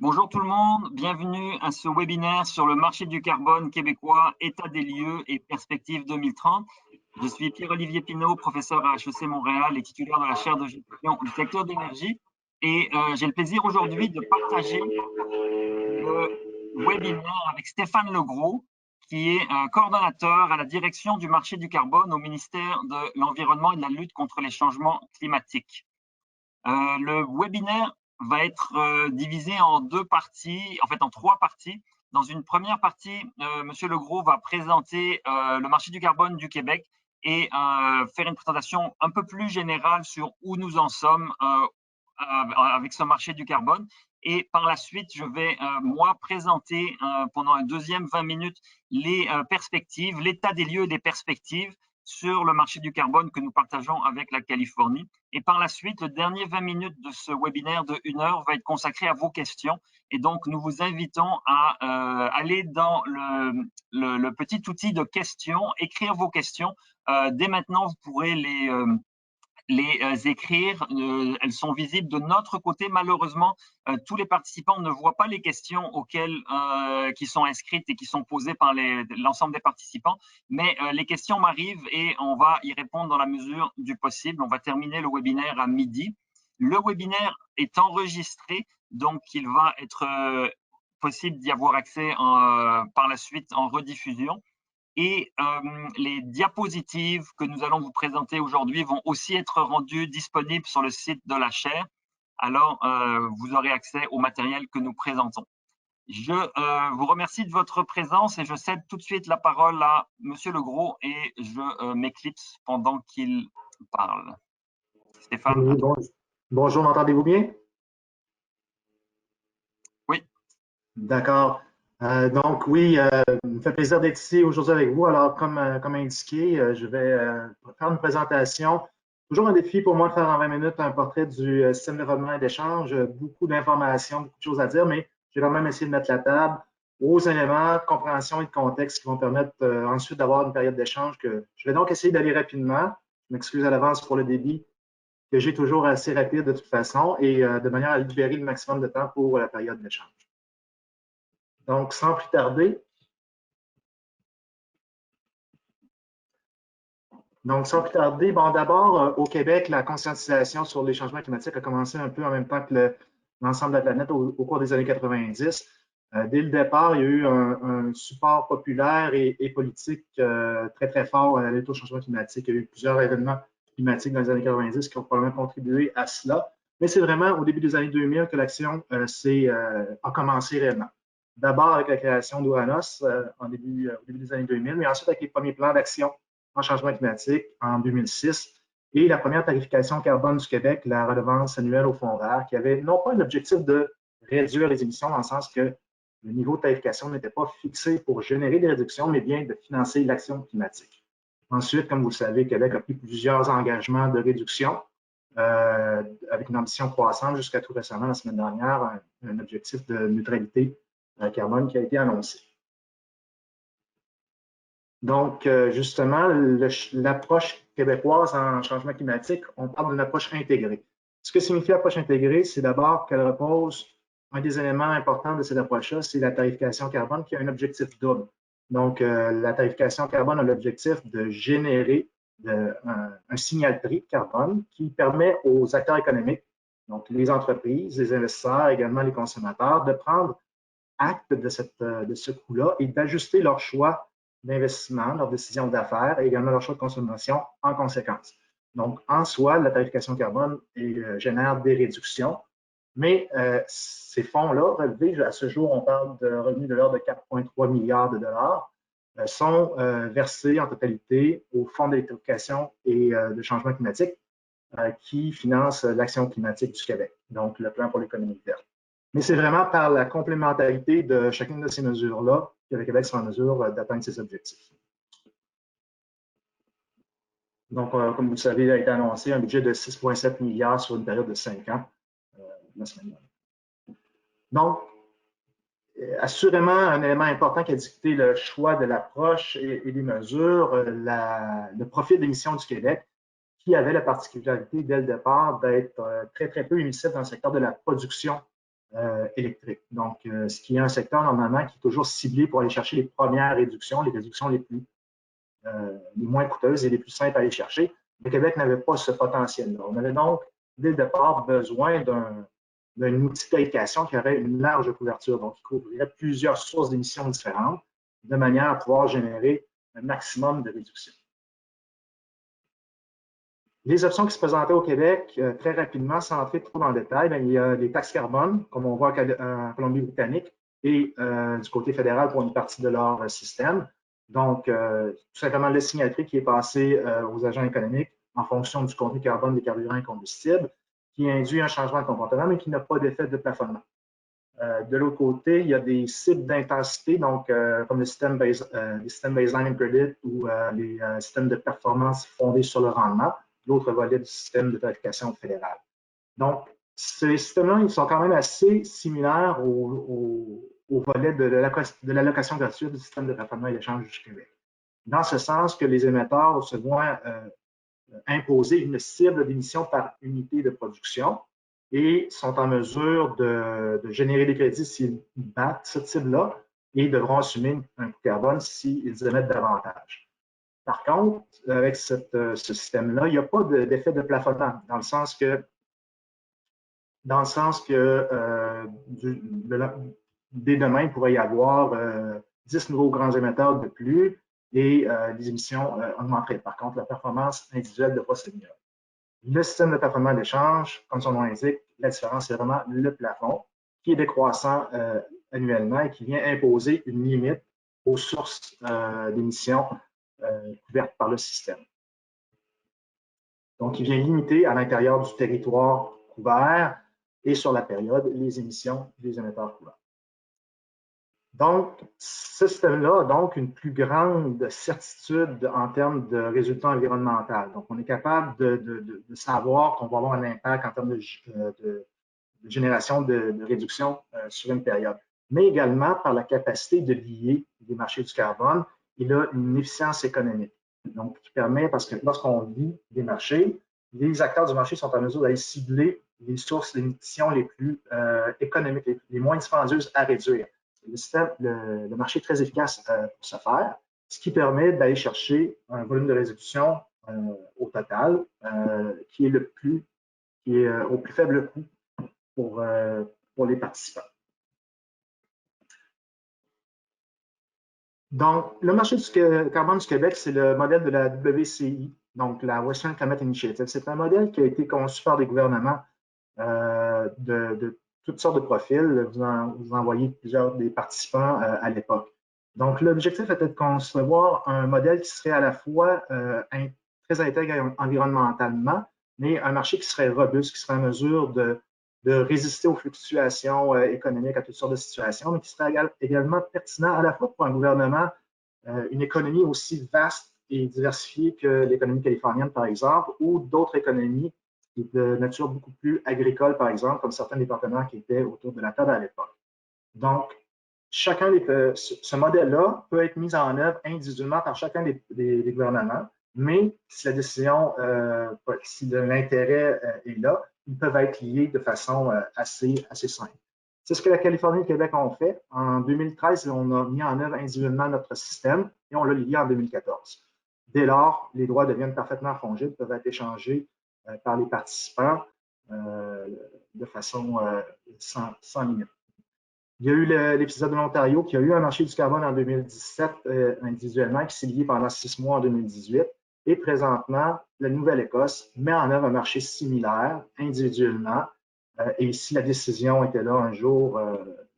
Bonjour tout le monde, bienvenue à ce webinaire sur le marché du carbone québécois, état des lieux et perspectives 2030. Je suis Pierre-Olivier Pinault, professeur à HEC Montréal et titulaire de la chaire de gestion du secteur d'énergie. Et j'ai le plaisir aujourd'hui de partager le webinaire avec Stéphane Legros, qui est coordonnateur à la direction du marché du carbone au ministère de l'Environnement et de la lutte contre les changements climatiques. Le webinaire va être divisé en deux parties, en fait en trois parties. Dans une première partie, M. Legros va présenter le marché du carbone du Québec et faire une présentation un peu plus générale sur où nous en sommes avec ce marché du carbone. Et par la suite, je vais, moi, présenter pendant un deuxième 20 minutes les perspectives, l'état des lieux et des perspectives sur le marché du carbone que nous partageons avec la Californie. Et par la suite, le dernier 20 minutes de ce webinaire de 1 heure va être consacré à vos questions. Et donc, nous vous invitons à aller dans le petit outil de questions, écrire vos questions. Dès maintenant, vous pourrez les écrire. Elles sont visibles de notre côté. Malheureusement, tous les participants ne voient pas les questions qui sont inscrites et qui sont posées par l'ensemble des participants, mais les questions m'arrivent et on va y répondre dans la mesure du possible. On va terminer le webinaire à midi. Le webinaire est enregistré, donc il va être possible d'y avoir accès par la suite en rediffusion. Et les diapositives que nous allons vous présenter aujourd'hui vont aussi être rendues disponibles sur le site de la chaire. Alors, vous aurez accès au matériel que nous présentons. Je vous remercie de votre présence et je cède tout de suite la parole à M. Legros et je m'éclipse pendant qu'il parle. Stéphane. Oui, bonjour, m'entendez-vous bien? Oui. D'accord. Donc oui, il me fait plaisir d'être ici aujourd'hui avec vous. Alors, comme indiqué, je vais faire une présentation. Toujours un défi pour moi de faire en 20 minutes un portrait du système de développement et d'échange. Beaucoup d'informations, beaucoup de choses à dire, mais je vais quand même essayer de mettre la table aux éléments de compréhension et de contexte qui vont permettre ensuite d'avoir une période d'échange que je vais donc essayer d'aller rapidement. Je m'excuse à l'avance pour le débit que j'ai toujours assez rapide de toute façon et de manière à libérer le maximum de temps pour la période d'échange. Donc, sans plus tarder, bon, d'abord, au Québec, la conscientisation sur les changements climatiques a commencé un peu en même temps que l'ensemble de la planète au cours des années 90. Dès le départ, il y a eu un support populaire et politique très, très fort à la lutte au changement climatique. Il y a eu plusieurs événements climatiques dans les années 90 qui ont probablement contribué à cela. Mais c'est vraiment au début des années 2000 que l'action a commencé réellement. D'abord avec la création d'Uranos au début des années 2000, mais ensuite avec les premiers plans d'action en changement climatique en 2006 et la première tarification carbone du Québec, la redevance annuelle au fonds vert, qui avait non pas l'objectif de réduire les émissions dans le sens que le niveau de tarification n'était pas fixé pour générer des réductions, mais bien de financer l'action climatique. Ensuite, comme vous le savez, Québec a pris plusieurs engagements de réduction avec une ambition croissante jusqu'à tout récemment, la semaine dernière, un objectif de neutralité carbone qui a été annoncé. Donc, justement, l'approche québécoise en changement climatique, on parle d'une approche intégrée. Ce que signifie l'approche intégrée, c'est d'abord qu'elle repose, un des éléments importants de cette approche-là, c'est la tarification carbone qui a un objectif double. Donc, la tarification carbone a l'objectif de générer un signal prix carbone qui permet aux acteurs économiques, donc les entreprises, les investisseurs, également les consommateurs, de prendre acte de ce coût-là et d'ajuster leur choix d'investissement, leurs décisions d'affaires et également leur choix de consommation en conséquence. Donc, en soi, la tarification carbone génère des réductions, mais ces fonds-là, relevés, à ce jour, on parle de revenus de l'ordre de 4,3 milliards de dollars, sont versés en totalité au Fonds d'électrification et de changement climatique qui finance l'action climatique du Québec, donc le plan pour l'économie verte. Mais c'est vraiment par la complémentarité de chacune de ces mesures-là que le Québec sera en mesure d'atteindre ses objectifs. Donc, comme vous le savez, il a été annoncé un budget de 6,7 milliards sur une période de 5 ans la semaine dernière. Donc, assurément, un élément important qui a dicté le choix de l'approche et des mesures, le profil d'émission du Québec, qui avait la particularité dès le départ d'être très, très peu émissif dans le secteur de la production électrique. Donc, ce qui est un secteur normalement qui est toujours ciblé pour aller chercher les premières réductions, les réductions les moins coûteuses et les plus simples à aller chercher. Le Québec n'avait pas ce potentiel-là. On avait donc, dès le départ, besoin d'un outil d'application qui aurait une large couverture, donc qui couvrirait plusieurs sources d'émissions différentes, de manière à pouvoir générer un maximum de réductions. Les options qui se présentaient au Québec, très rapidement, sans entrer trop dans le détail, bien, il y a les taxes carbone, comme on voit en Colombie-Britannique, et du côté fédéral pour une partie de leur système. Donc, tout simplement le signal-prix qui est passé aux agents économiques en fonction du contenu carbone des carburants et combustibles, qui induit un changement de comportement, mais qui n'a pas d'effet de plafonnement. De l'autre côté, il y a des cibles d'intensité, donc comme les systèmes baseline credit ou les systèmes de performance fondés sur le rendement, l'autre volet du système de tarification fédérale. Donc, ces systèmes-là, ils sont quand même assez similaires au volet de l'allocation gratuite du système de plafonnement et d'échange du Québec. Dans ce sens que les émetteurs se voient imposer une cible d'émission par unité de production et sont en mesure de générer des crédits s'ils battent cette cible-là et devront assumer un coût carbone s'ils émettent davantage. Par contre, avec ce système-là, il n'y a pas d'effet de plafonnement, dans le sens que dès demain, il pourrait y avoir 10 nouveaux grands émetteurs de plus et les émissions augmenteraient. Par contre, la performance individuelle devra s'améliorer. Le système de plafonnement d'échange, comme son nom l'indique, la différence, c'est vraiment le plafond qui est décroissant annuellement et qui vient imposer une limite aux sources d'émissions couvertes par le système. Donc, il vient limiter à l'intérieur du territoire couvert et sur la période les émissions des émetteurs couverts. Donc, ce système-là a donc une plus grande certitude en termes de résultats environnementaux. Donc, on est capable de savoir qu'on va avoir un impact en termes de génération de réduction sur une période, mais également par la capacité de lier les marchés du carbone. Il a une efficience économique, donc qui permet, parce que lorsqu'on lie des marchés, les acteurs du marché sont en mesure d'aller cibler les sources d'émissions les plus économiques, les moins dispendieuses à réduire. Le marché est très efficace pour ce faire, ce qui permet d'aller chercher un volume de réduction au total qui est au plus faible coût pour les participants. Donc, le marché du carbone du Québec, c'est le modèle de la WCI, donc la Western Climate Initiative. C'est un modèle qui a été conçu par des gouvernements de toutes sortes de profils. Vous en voyez plusieurs des participants à l'époque. Donc, l'objectif était de concevoir un modèle qui serait à la fois très intègre environnementalement, mais un marché qui serait robuste, qui serait en mesure de résister aux fluctuations économiques, à toutes sortes de situations, mais qui serait également pertinent à la fois pour un gouvernement, une économie aussi vaste et diversifiée que l'économie californienne, par exemple, ou d'autres économies de nature beaucoup plus agricole, par exemple, comme certains des partenaires qui étaient autour de la table à l'époque. Donc, ce modèle-là peut être mis en œuvre individuellement par chacun des gouvernements, mais si la décision, si l'intérêt est là, ils peuvent être liés de façon assez simple. C'est ce que la Californie et le Québec ont fait. En 2013, on a mis en œuvre individuellement notre système et on l'a lié en 2014. Dès lors, les droits deviennent parfaitement fongibles, peuvent être échangés par les participants de façon sans limite. Il y a eu l'épisode de l'Ontario qui a eu un marché du carbone en 2017 individuellement, qui s'est lié pendant 6 mois en 2018. Et présentement, la Nouvelle-Écosse met en œuvre un marché similaire individuellement. Et si la décision était là un jour,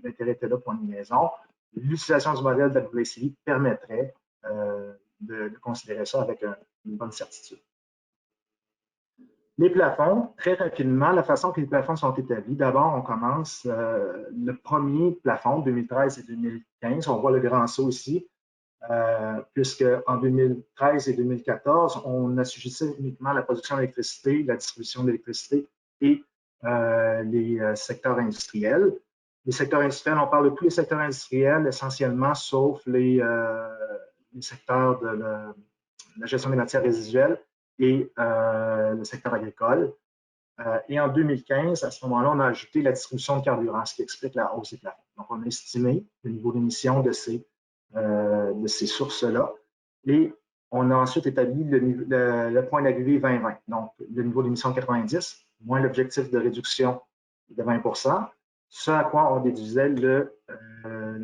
l'intérêt était là pour une liaison, l'utilisation du modèle de la WCI permettrait de considérer ça avec une bonne certitude. Les plafonds, très rapidement, la façon que les plafonds sont établis, d'abord, on commence le premier plafond, 2013 et 2015, on voit le grand saut ici, puisque en 2013 et 2014, on assujettissait uniquement la production d'électricité, la distribution d'électricité et les secteurs industriels. Les secteurs industriels, on parle de tous les secteurs industriels essentiellement, sauf les secteurs de la gestion des matières résiduelles et le secteur agricole. Et en 2015, à ce moment-là, on a ajouté la distribution de carburant, ce qui explique la hausse des plafonds. Donc, on a estimé le niveau d'émission de ces sources-là. Et on a ensuite établi le point d'arrivée 2020, donc le niveau d'émission 90, moins l'objectif de réduction de 20 %, ce à quoi on déduisait le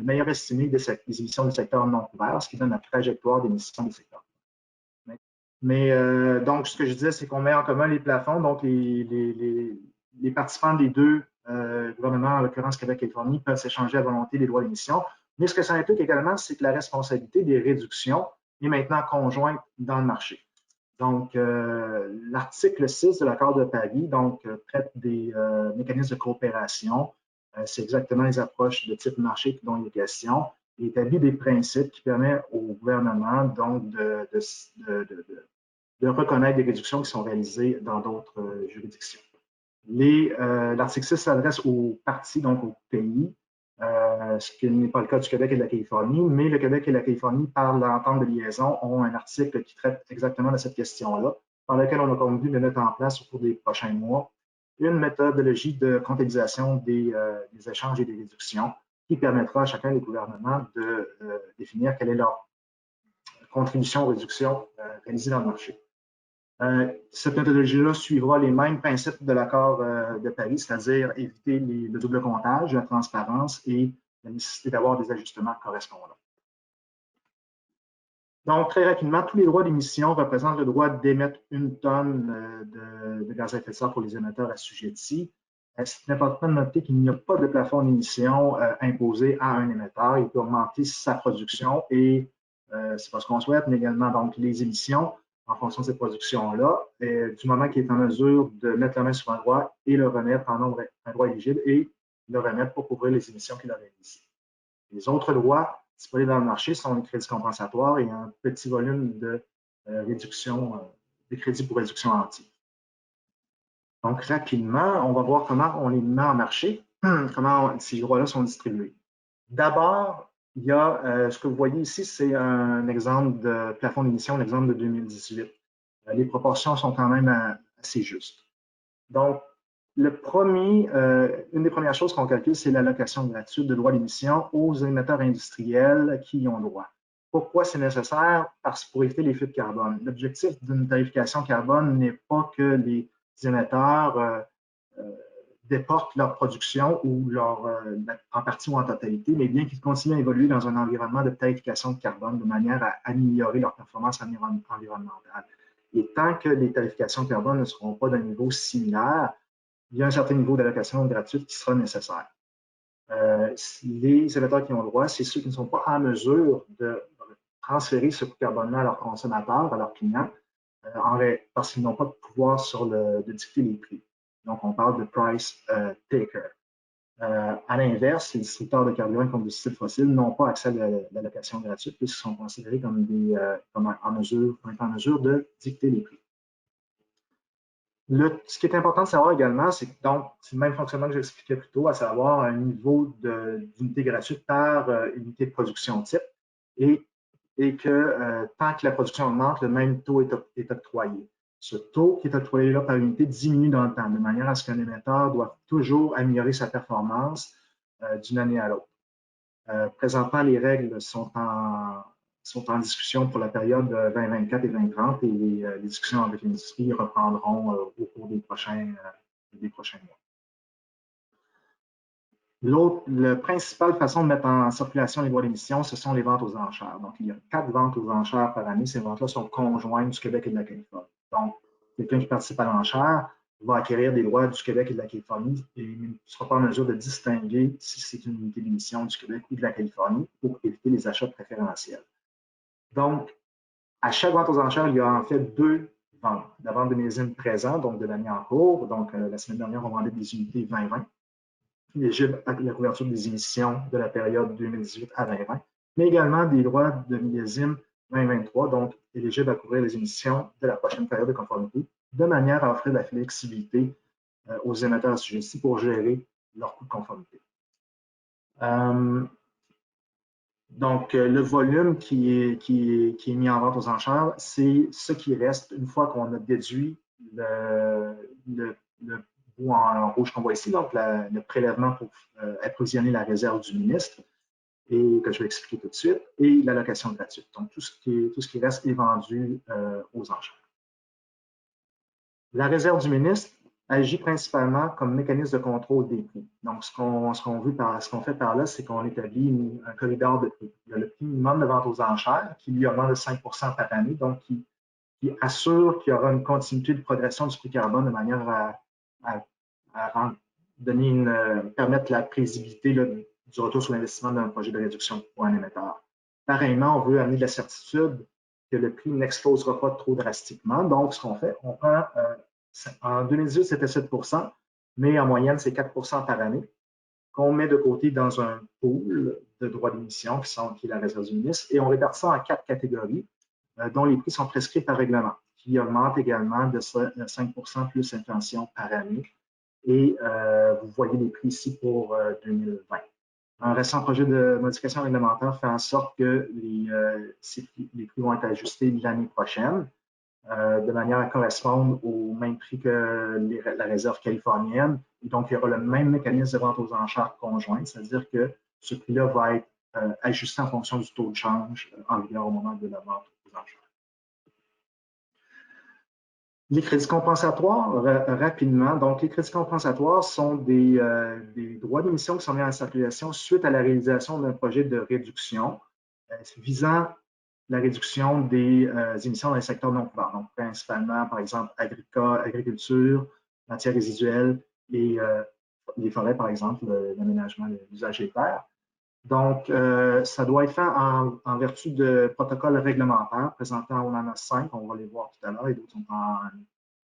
meilleur estimé des émissions du secteur non couvert, ce qui donne la trajectoire d'émissions des secteurs. Mais donc, ce que je disais, c'est qu'on met en commun les plafonds, donc les participants des deux gouvernements, en l'occurrence Québec et Californie, peuvent s'échanger à volonté les droits d'émission. Mais ce que ça implique également, c'est que la responsabilité des réductions est maintenant conjointe dans le marché. Donc, l'article 6 de l'accord de Paris traite des mécanismes de coopération. C'est exactement les approches de type marché dont il est question. Il établit des principes qui permettent au gouvernement donc de reconnaître des réductions qui sont réalisées dans d'autres juridictions. L'article 6 s'adresse aux parties, donc aux pays, ce qui n'est pas le cas du Québec et de la Californie, mais le Québec et la Californie, par l'entente de liaison, ont un article qui traite exactement de cette question-là, par lequel on a convenu de mettre en place au cours des prochains mois une méthodologie de comptabilisation des échanges et des réductions qui permettra à chacun des gouvernements de définir quelle est leur contribution aux réductions réalisées dans le marché. Cette méthodologie-là suivra les mêmes principes de l'accord de Paris, c'est-à-dire éviter le double comptage, la transparence et la nécessité d'avoir des ajustements correspondants. Donc, très rapidement, tous les droits d'émission représentent le droit d'émettre 1 tonne de gaz à effet de serre pour les émetteurs assujettis. C'est important de noter qu'il n'y a pas de plafond d'émission imposé à un émetteur. Il peut augmenter sa production et c'est pas ce qu'on souhaite, mais également donc les émissions en fonction de cette production-là, du moment qu'il est en mesure de mettre la main sur un droit et le remettre en nombre, un droit éligible et le remettre pour couvrir les émissions qu'il a réalisées. Les autres droits disponibles dans le marché sont les crédits compensatoires et un petit volume de réduction, des crédits pour réduction entière. Donc, rapidement, on va voir comment on les met en marché, comment ces droits-là sont distribués. D'abord, il y a ce que vous voyez ici, c'est un exemple de plafond d'émission, l'exemple de 2018. Les proportions sont quand même assez justes. Donc, une des premières choses qu'on calcule, c'est l'allocation gratuite de droits d'émission aux émetteurs industriels qui y ont droit. Pourquoi c'est nécessaire? Parce que pour éviter les fuites de carbone. L'objectif d'une tarification carbone n'est pas que les émetteurs déportent leur production ou en partie ou en totalité, mais bien qu'ils continuent à évoluer dans un environnement de tarification de carbone de manière à améliorer leur performance environnementale. Et tant que les tarifications de carbone ne seront pas d'un niveau similaire, il y a un certain niveau d'allocation gratuite qui sera nécessaire. Les émetteurs qui ont droit, c'est ceux qui ne sont pas en mesure de transférer ce coût de carbone-là à leurs consommateurs, à leurs clients, parce qu'ils n'ont pas de pouvoir de dicter les prix. Donc, on parle de price taker. À l'inverse, les distributeurs de carburant et combustibles fossiles n'ont pas accès à l'allocation gratuite puisqu'ils sont considérés comme en mesure de dicter les prix. Ce qui est important de savoir également, c'est que c'est le même fonctionnement que j'expliquais plus tôt, à savoir un niveau d'unité gratuite par unité de production type et que tant que la production augmente, le même taux est octroyé. Ce taux qui est octroyé là par unité diminue dans le temps, de manière à ce qu'un émetteur doit toujours améliorer sa performance d'une année à l'autre. Présentement, les règles sont en discussion pour la période 2024 et 2030 et les discussions avec l'industrie reprendront au cours des prochains mois. La principale façon de mettre en circulation les droits d'émission, ce sont les ventes aux enchères. Donc, il y a 4 ventes aux enchères par année. Ces ventes-là sont conjointes du Québec et de la Californie. Donc, quelqu'un qui participe à l'enchère va acquérir des droits du Québec et de la Californie et ne sera pas en mesure de distinguer si c'est une unité d'émission du Québec ou de la Californie pour éviter les achats préférentiels. Donc, à chaque vente aux enchères, il y a en fait 2 ventes. La vente de millésimes présents, donc de l'année en cours. Donc, la semaine dernière, on vendait des unités 2020. Éligibles à la couverture des émissions de la période 2018 à 2020, mais également des droits de millésime 2023, donc éligibles à couvrir les émissions de la prochaine période de conformité, de manière à offrir de la flexibilité aux émetteurs assujettis pour gérer leur coût de conformité. Donc, le volume qui est mis en vente aux enchères, c'est ce qui reste une fois qu'on a déduit le bout en rouge qu'on voit ici, donc le prélèvement pour approvisionner la réserve du ministre, et que je vais expliquer tout de suite, et l'allocation gratuite. Donc, tout ce qui reste est vendu aux enchères. La réserve du ministre agit principalement comme mécanisme de contrôle des prix. Donc, ce qu'on fait par là, c'est qu'on établit un corridor de prix. Il y a le prix minimum de vente aux enchères qui lui augmente de 5 par année, donc qui assure qu'il y aura une continuité de progression du prix carbone de manière à permettre la prévisibilité là, du retour sur l'investissement d'un projet de réduction pour un émetteur. Pareillement, on veut amener de la certitude que le prix n'explosera pas trop drastiquement. Donc, ce qu'on fait, on prend, en 2018, c'était 7 mais en moyenne, c'est 4 par année, qu'on met de côté dans un pool de droits d'émission qui est la réserve du ministre, et on répartit ça en 4 catégories, dont les prix sont prescrits par règlement, qui augmentent également de 5 plus inflation par année. Et vous voyez les prix ici pour 2020. Un récent projet de modification réglementaire fait en sorte que les prix vont être ajustés l'année prochaine de manière à correspondre au même prix que la réserve californienne. Et donc, il y aura le même mécanisme de vente aux enchères conjointes, c'est-à-dire que ce prix-là va être ajusté en fonction du taux de change en vigueur au moment de la vente aux enchères. Les crédits compensatoires, rapidement. Donc, les crédits compensatoires sont des droits d'émission qui sont mis en circulation suite à la réalisation d'un projet de réduction visant la réduction des émissions dans les secteurs non couverts. Donc, principalement, par exemple, agriculture, matières résiduelles et les forêts, par exemple, l'aménagement, l'usage des terres. Donc, ça doit être fait en vertu de protocoles réglementaires présentés en ONANA 5, on va les voir tout à l'heure, et d'autres sont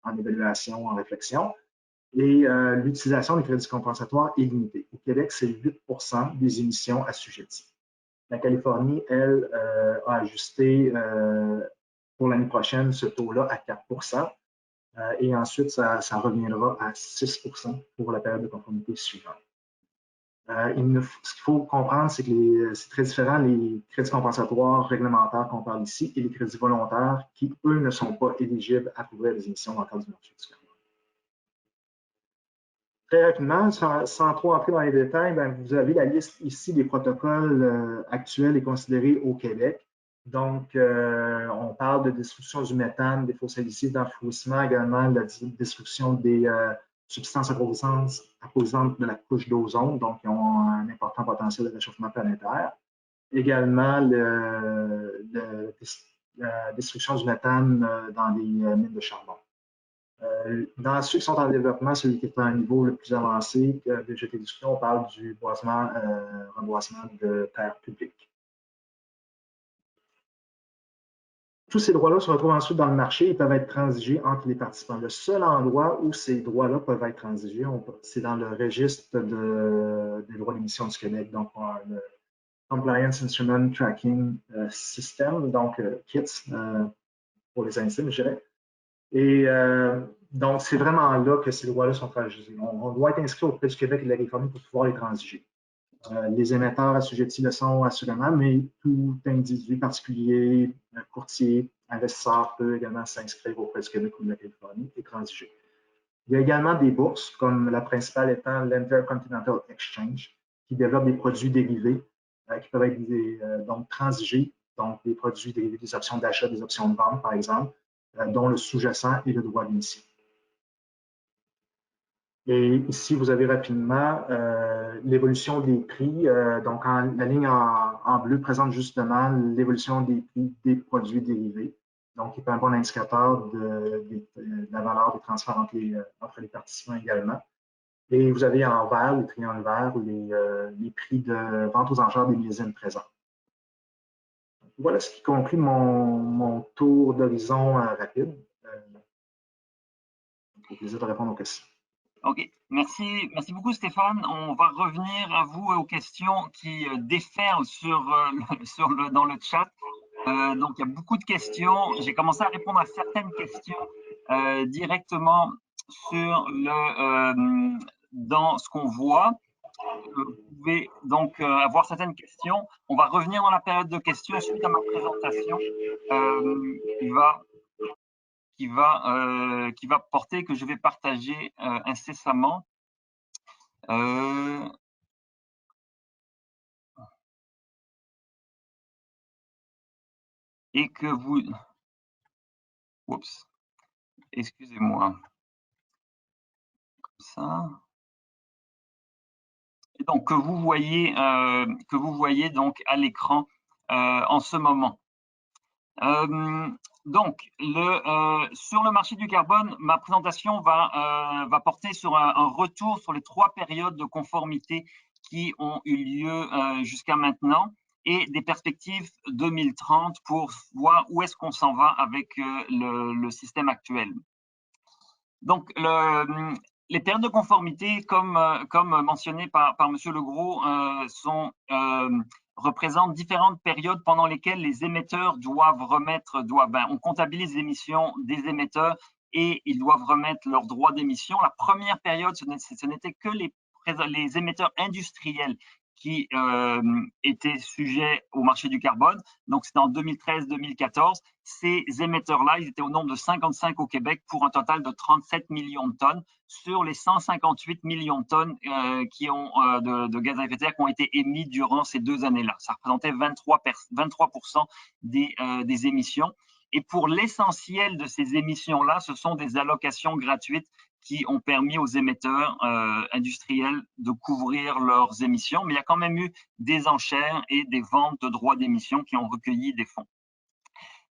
en évaluation, en réflexion. Et l'utilisation des crédits compensatoires est limitée. Au Québec, c'est 8 des émissions assujetties. La Californie, elle, a ajusté pour l'année prochaine ce taux-là à 4 et ensuite, ça reviendra à 6 pour la période de conformité suivante. Ce qu'il faut comprendre, c'est que c'est très différent les crédits compensatoires réglementaires qu'on parle ici et les crédits volontaires qui, eux, ne sont pas éligibles à couvrir les émissions dans le cadre du marché du carbone. Très rapidement, sans trop entrer dans les détails, vous avez la liste ici des protocoles actuels et considérés au Québec. Donc, on parle de destruction du méthane, des faux saliciers d'enfouissement, également de la destruction des substances appositantes de la couche d'ozone, donc qui ont un important potentiel de réchauffement planétaire. Également, la destruction du méthane dans les mines de charbon. Dans ceux qui sont en développement, celui qui est à un niveau le plus avancé que j'ai été discuté, on parle du reboisement de terres publiques. Tous ces droits-là se retrouvent ensuite dans le marché et peuvent être transigés entre les participants. Le seul endroit où ces droits-là peuvent être transigés, c'est dans le registre des droits d'émission du Québec, donc le Compliance Instrument Tracking System, donc KITS pour les intimes, je dirais. Et donc, c'est vraiment là que ces droits-là sont transigés. On doit être inscrit auprès du Québec et de la Californie pour pouvoir les transiger. Les émetteurs assujettis le sont assurément, mais tout individu particulier, courtier, investisseur peut également s'inscrire auprès du Québec ou de la Californie et transiger. Il y a également des bourses, comme la principale étant l'Intercontinental Exchange, qui développe des produits dérivés qui peuvent être donc transigés, donc des produits dérivés des options d'achat, des options de vente, par exemple, dont le sous-jacent est le droit d'émission. Et ici, vous avez rapidement l'évolution des prix. Donc, la ligne en bleu présente justement l'évolution des prix des produits dérivés. Donc, qui est un bon indicateur de la valeur des transferts entre les participants également. Et vous avez en vert, les triangles verts, les prix de vente aux enchères des millésimes présents. Voilà ce qui conclut mon tour d'horizon rapide. Au plaisir de répondre aux questions. OK. Merci beaucoup, Stéphane. On va revenir à vous et aux questions qui déferlent dans le chat. Donc, il y a beaucoup de questions. J'ai commencé à répondre à certaines questions directement dans ce qu'on voit. Vous pouvez donc avoir certaines questions. On va revenir dans la période de questions suite à ma présentation. qui va porter, que je vais partager incessamment. Et que vous... Oups, excusez-moi. Comme ça. Et donc, que vous voyez donc à l'écran en ce moment. Donc, sur le marché du carbone, ma présentation va porter sur un retour sur les 3 périodes de conformité qui ont eu lieu jusqu'à maintenant et des perspectives 2030 pour voir où est-ce qu'on s'en va avec le système actuel. Donc, les périodes de conformité, comme mentionné par M. Legros, représentent différentes périodes pendant lesquelles les émetteurs on comptabilise les émissions des émetteurs et ils doivent remettre leurs droits d'émission. La première période, ce n'était que les émetteurs industriels qui étaient sujets au marché du carbone. Donc, c'était en 2013-2014. Ces émetteurs-là, ils étaient au nombre de 55 au Québec pour un total de 37 millions de tonnes sur les 158 millions de tonnes de gaz à effet de serre qui ont été émis durant ces 2 années-là. Ça représentait 23% des émissions. Et pour l'essentiel de ces émissions-là, ce sont des allocations gratuites qui ont permis aux émetteurs industriels de couvrir leurs émissions. Mais il y a quand même eu des enchères et des ventes de droits d'émission qui ont recueilli des fonds.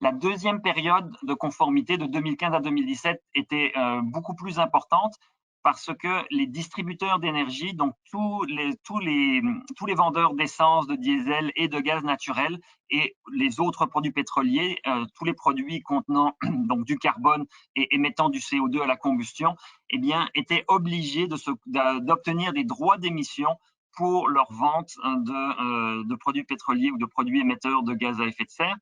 La deuxième période de conformité de 2015 à 2017 était beaucoup plus importante parce que les distributeurs d'énergie, donc tous les vendeurs d'essence, de diesel et de gaz naturel et les autres produits pétroliers, tous les produits contenant donc du carbone et émettant du CO2 à la combustion, eh bien, étaient obligés d'obtenir des droits d'émission pour leur vente de produits pétroliers ou de produits émetteurs de gaz à effet de serre.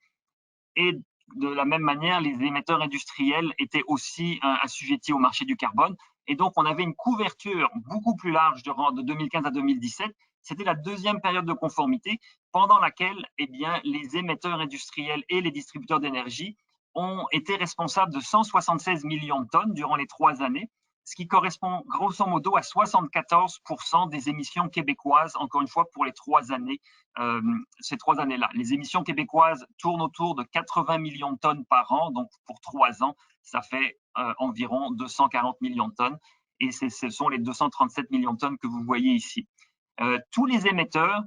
Et de la même manière, les émetteurs industriels étaient aussi assujettis au marché du carbone. Et donc, on avait une couverture beaucoup plus large de 2015 à 2017. C'était la deuxième période de conformité pendant laquelle les émetteurs industriels et les distributeurs d'énergie ont été responsables de 176 millions de tonnes durant les 3 années, ce qui correspond grosso modo à 74% des émissions québécoises, encore une fois, pour les 3 années, ces 3 années-là. Les émissions québécoises tournent autour de 80 millions de tonnes par an, donc pour 3 ans, ça fait environ 240 millions de tonnes, et ce sont les 237 millions de tonnes que vous voyez ici. Tous les émetteurs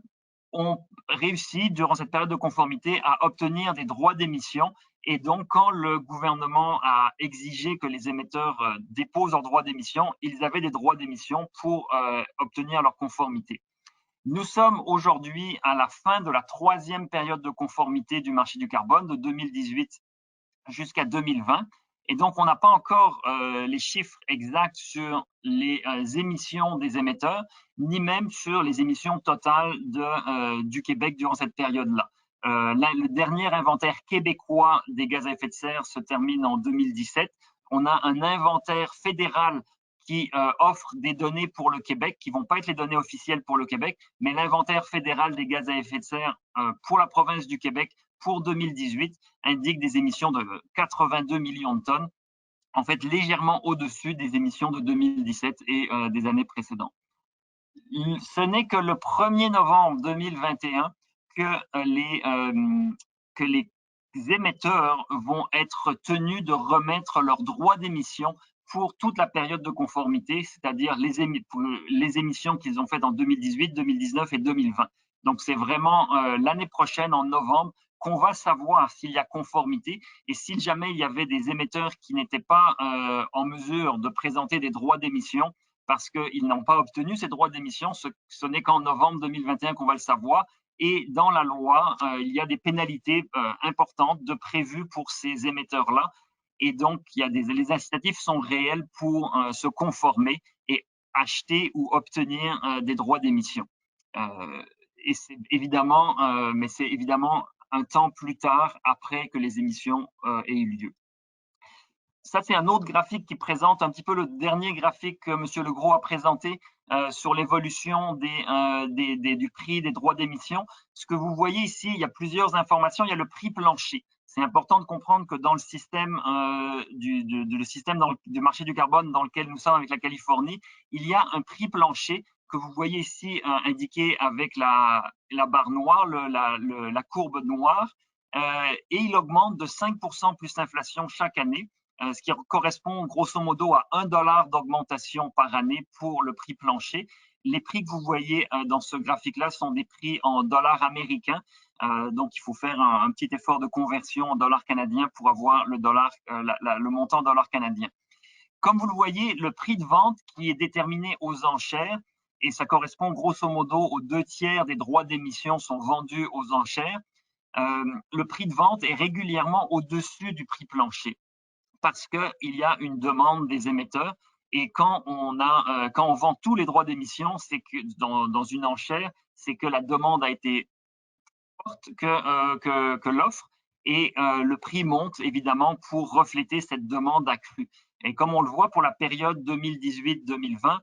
ont réussi, durant cette période de conformité, à obtenir des droits d'émission. Et donc, quand le gouvernement a exigé que les émetteurs déposent leurs droits d'émission, ils avaient des droits d'émission pour obtenir leur conformité. Nous sommes aujourd'hui à la fin de la 3e période de conformité du marché du carbone, de 2018 jusqu'à 2020. Et donc, on n'a pas encore les chiffres exacts sur les émissions des émetteurs, ni même sur les émissions totales du Québec durant cette période-là. Le dernier inventaire québécois des gaz à effet de serre se termine en 2017. On a un inventaire fédéral qui offre des données pour le Québec, qui ne vont pas être les données officielles pour le Québec, mais l'inventaire fédéral des gaz à effet de serre pour la province du Québec pour 2018 indique des émissions de 82 millions de tonnes, en fait légèrement au-dessus des émissions de 2017 et des années précédentes. Ce n'est que le 1er novembre 2021 que les émetteurs vont être tenus de remettre leurs droits d'émission pour toute la période de conformité, c'est-à-dire les émissions qu'ils ont faites en 2018, 2019 et 2020. Donc, c'est vraiment l'année prochaine, en novembre, qu'on va savoir s'il y a conformité et si jamais il y avait des émetteurs qui n'étaient pas en mesure de présenter des droits d'émission parce qu'ils n'ont pas obtenu ces droits d'émission, ce n'est qu'en novembre 2021 qu'on va le savoir. Et dans la loi, il y a des pénalités importantes prévues pour ces émetteurs-là. Et donc, les incitatifs sont réels pour se conformer et acheter ou obtenir des droits d'émission. Et c'est évidemment, mais c'est évidemment un temps plus tard, après que les émissions aient eu lieu. Ça, c'est un autre graphique qui présente un petit peu le dernier graphique que M. Legros a présenté sur l'évolution du prix des droits d'émission. Ce que vous voyez ici, il y a plusieurs informations. Il y a le prix plancher. C'est important de comprendre que dans le système, du marché du carbone dans lequel nous sommes avec la Californie, il y a un prix plancher que vous voyez ici indiqué avec la barre noire, la courbe noire, et il augmente de 5% plus l'inflation chaque année, ce qui correspond grosso modo à $1 d'augmentation par année pour le prix plancher. Les prix que vous voyez dans ce graphique-là sont des prix en dollars américains. Donc, il faut faire un petit effort de conversion en dollars canadiens pour avoir le montant en dollars canadiens. Comme vous le voyez, le prix de vente qui est déterminé aux enchères, et ça correspond grosso modo aux 2/3 des droits d'émission sont vendus aux enchères, le prix de vente est régulièrement au-dessus du prix plancher parce qu'il y a une demande des émetteurs. Et quand on vend tous les droits d'émission, c'est que dans une enchère, c'est que la demande a été forte que l'offre, et le prix monte évidemment pour refléter cette demande accrue. Et comme on le voit pour la période 2018-2020,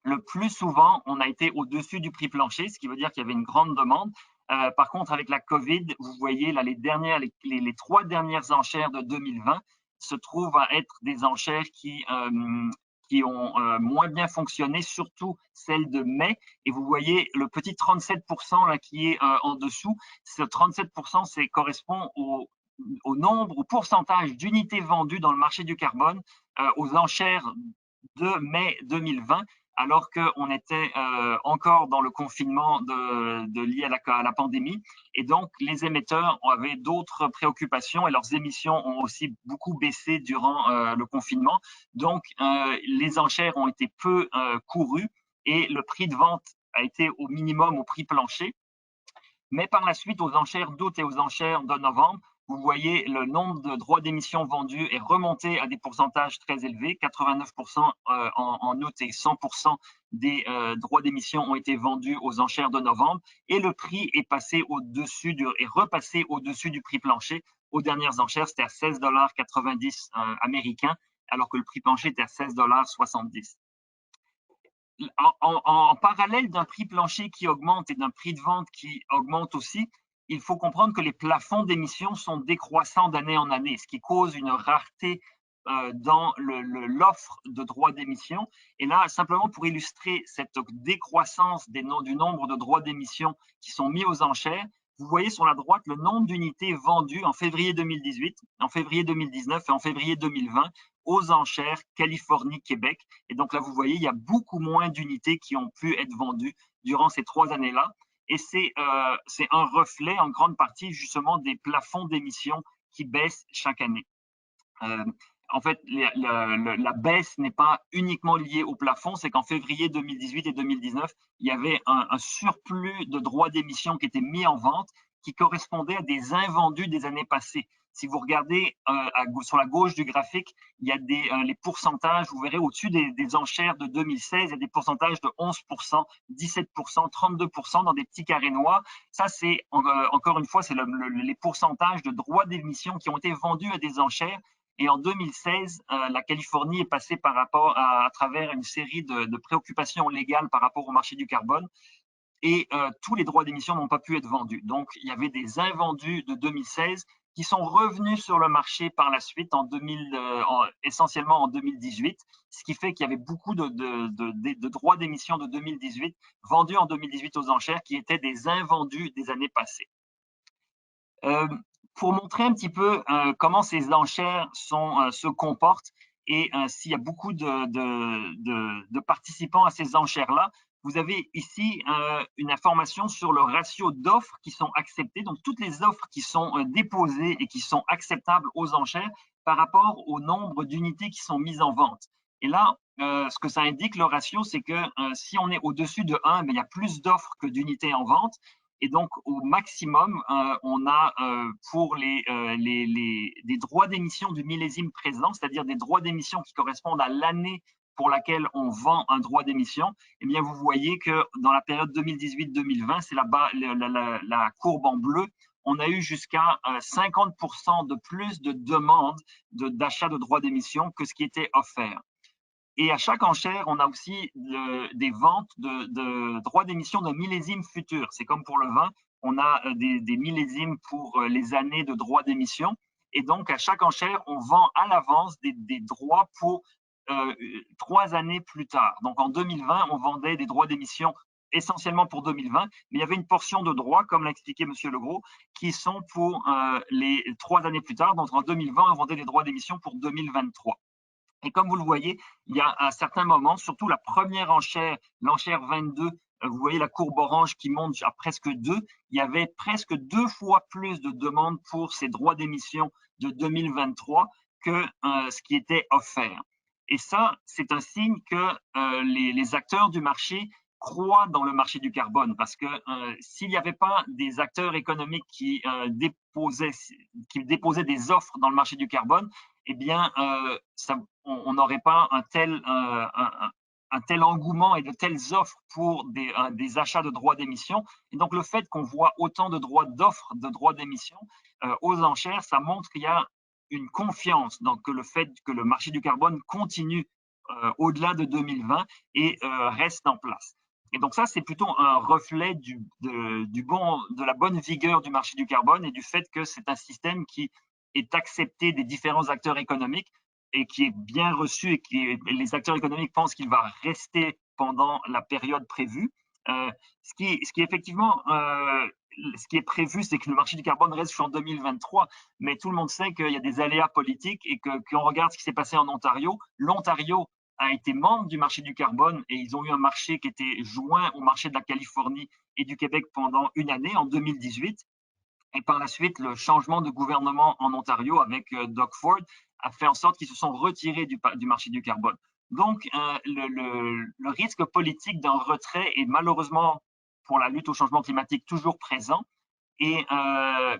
le plus souvent, on a été au-dessus du prix plancher, ce qui veut dire qu'il y avait une grande demande. Par contre, avec la COVID, vous voyez là les 3 dernières enchères de 2020 se trouvent à être des enchères qui ont moins bien fonctionné, surtout celle de mai. Et vous voyez le petit 37% là qui est en dessous. Ce 37%, correspond au nombre, au pourcentage d'unités vendues dans le marché du carbone aux enchères de mai 2020, alors qu'on était encore dans le confinement lié à la pandémie. Et donc, les émetteurs avaient d'autres préoccupations et leurs émissions ont aussi beaucoup baissé durant le confinement. Donc, les enchères ont été peu courues et le prix de vente a été au minimum au prix plancher. Mais par la suite, aux enchères d'août et aux enchères de novembre, vous voyez le nombre de droits d'émission vendus est remonté à des pourcentages très élevés, 89% en août et 100% des droits d'émission ont été vendus aux enchères de novembre, et le prix est repassé au-dessus du prix plancher. Aux dernières enchères, c'était à $16,90 américains, alors que le prix plancher était à $16,70. En parallèle d'un prix plancher qui augmente et d'un prix de vente qui augmente aussi, il faut comprendre que les plafonds d'émission sont décroissants d'année en année, ce qui cause une rareté dans l'offre de droits d'émission. Et là, simplement pour illustrer cette décroissance du nombre de droits d'émission qui sont mis aux enchères, vous voyez sur la droite le nombre d'unités vendues en février 2018, en février 2019 et en février 2020 aux enchères Californie-Québec. Et donc là, vous voyez, il y a beaucoup moins d'unités qui ont pu être vendues durant ces 3 années-là. Et c'est un reflet en grande partie justement des plafonds d'émissions qui baissent chaque année. En fait, la baisse n'est pas uniquement liée au plafond, c'est qu'en février 2018 et 2019, il y avait un surplus de droits d'émission qui étaient mis en vente qui correspondait à des invendus des années passées. Si vous regardez sur la gauche du graphique, il y a les pourcentages, vous verrez au-dessus des enchères de 2016, il y a des pourcentages de 11%, 17%, 32% dans des petits carrés noirs. Ça, c'est encore une fois, c'est les pourcentages de droits d'émission qui ont été vendus à des enchères. Et en 2016, la Californie est passée à travers une série de préoccupations légales par rapport au marché du carbone, et tous les droits d'émission n'ont pas pu être vendus. Donc, il y avait des invendus de 2016 qui sont revenus sur le marché par la suite essentiellement en 2018, ce qui fait qu'il y avait beaucoup de droits d'émission de 2018 vendus en 2018 aux enchères qui étaient des invendus des années passées. Pour montrer un petit peu comment ces enchères se comportent et s'il y a beaucoup de participants à ces enchères-là, vous avez ici une information sur le ratio d'offres qui sont acceptées, donc toutes les offres qui sont déposées et qui sont acceptables aux enchères par rapport au nombre d'unités qui sont mises en vente. Et là, ce que ça indique, le ratio, c'est que si on est au-dessus de 1, il y a plus d'offres que d'unités en vente. Et donc, au maximum, on a pour des droits d'émission du millésime présent, c'est-à-dire des droits d'émission qui correspondent à l'année pour laquelle on vend un droit d'émission. Eh bien, vous voyez que dans la période 2018-2020, c'est là-bas la courbe en bleu, on a eu jusqu'à 50% de plus de demandes d'achat de droits d'émission que ce qui était offert. Et à chaque enchère, on a aussi des ventes de droits d'émission d'un millésime futur. C'est comme pour le vin, on a des millésimes pour les années de droits d'émission. Et donc, à chaque enchère, on vend à l'avance des droits pour 3 années plus tard. Donc, en 2020, on vendait des droits d'émission essentiellement pour 2020, mais il y avait une portion de droits, comme l'a expliqué M. Legros, qui sont pour les 3 années plus tard. Donc, en 2020, on vendait des droits d'émission pour 2023. Et comme vous le voyez, il y a un certain moment, surtout la première enchère, l'enchère 22, vous voyez la courbe orange qui monte à presque 2, il y avait presque 2 fois plus de demandes pour ces droits d'émission de 2023 que ce qui était offert. Et ça, c'est un signe que les acteurs du marché croient dans le marché du carbone, parce que s'il n'y avait pas des acteurs économiques qui déposaient des offres dans le marché du carbone, eh bien, on n'aurait pas un tel engouement et de telles offres pour des achats de droits d'émission. Et donc, le fait qu'on voit autant d'offres de droits d'émission aux enchères, ça montre qu'il y a une confiance dans le fait que le marché du carbone continue au-delà de 2020 et reste en place. Et donc ça, c'est plutôt un reflet de la bonne vigueur du marché du carbone et du fait que c'est un système qui est accepté des différents acteurs économiques et qui est bien reçu et les acteurs économiques pensent qu'il va rester pendant la période prévue. Ce qui effectivement, ce qui est prévu, c'est que le marché du carbone reste jusqu'en 2023, mais tout le monde sait qu'il y a des aléas politiques et qu'on regarde ce qui s'est passé en Ontario. L'Ontario a été membre du marché du carbone et ils ont eu un marché qui était joint au marché de la Californie et du Québec pendant une année, en 2018. Et par la suite, le changement de gouvernement en Ontario avec Doug Ford a fait en sorte qu'ils se sont retirés du marché du carbone. Donc, le risque politique d'un retrait est malheureusement, pour la lutte au changement climatique, toujours présent. Mais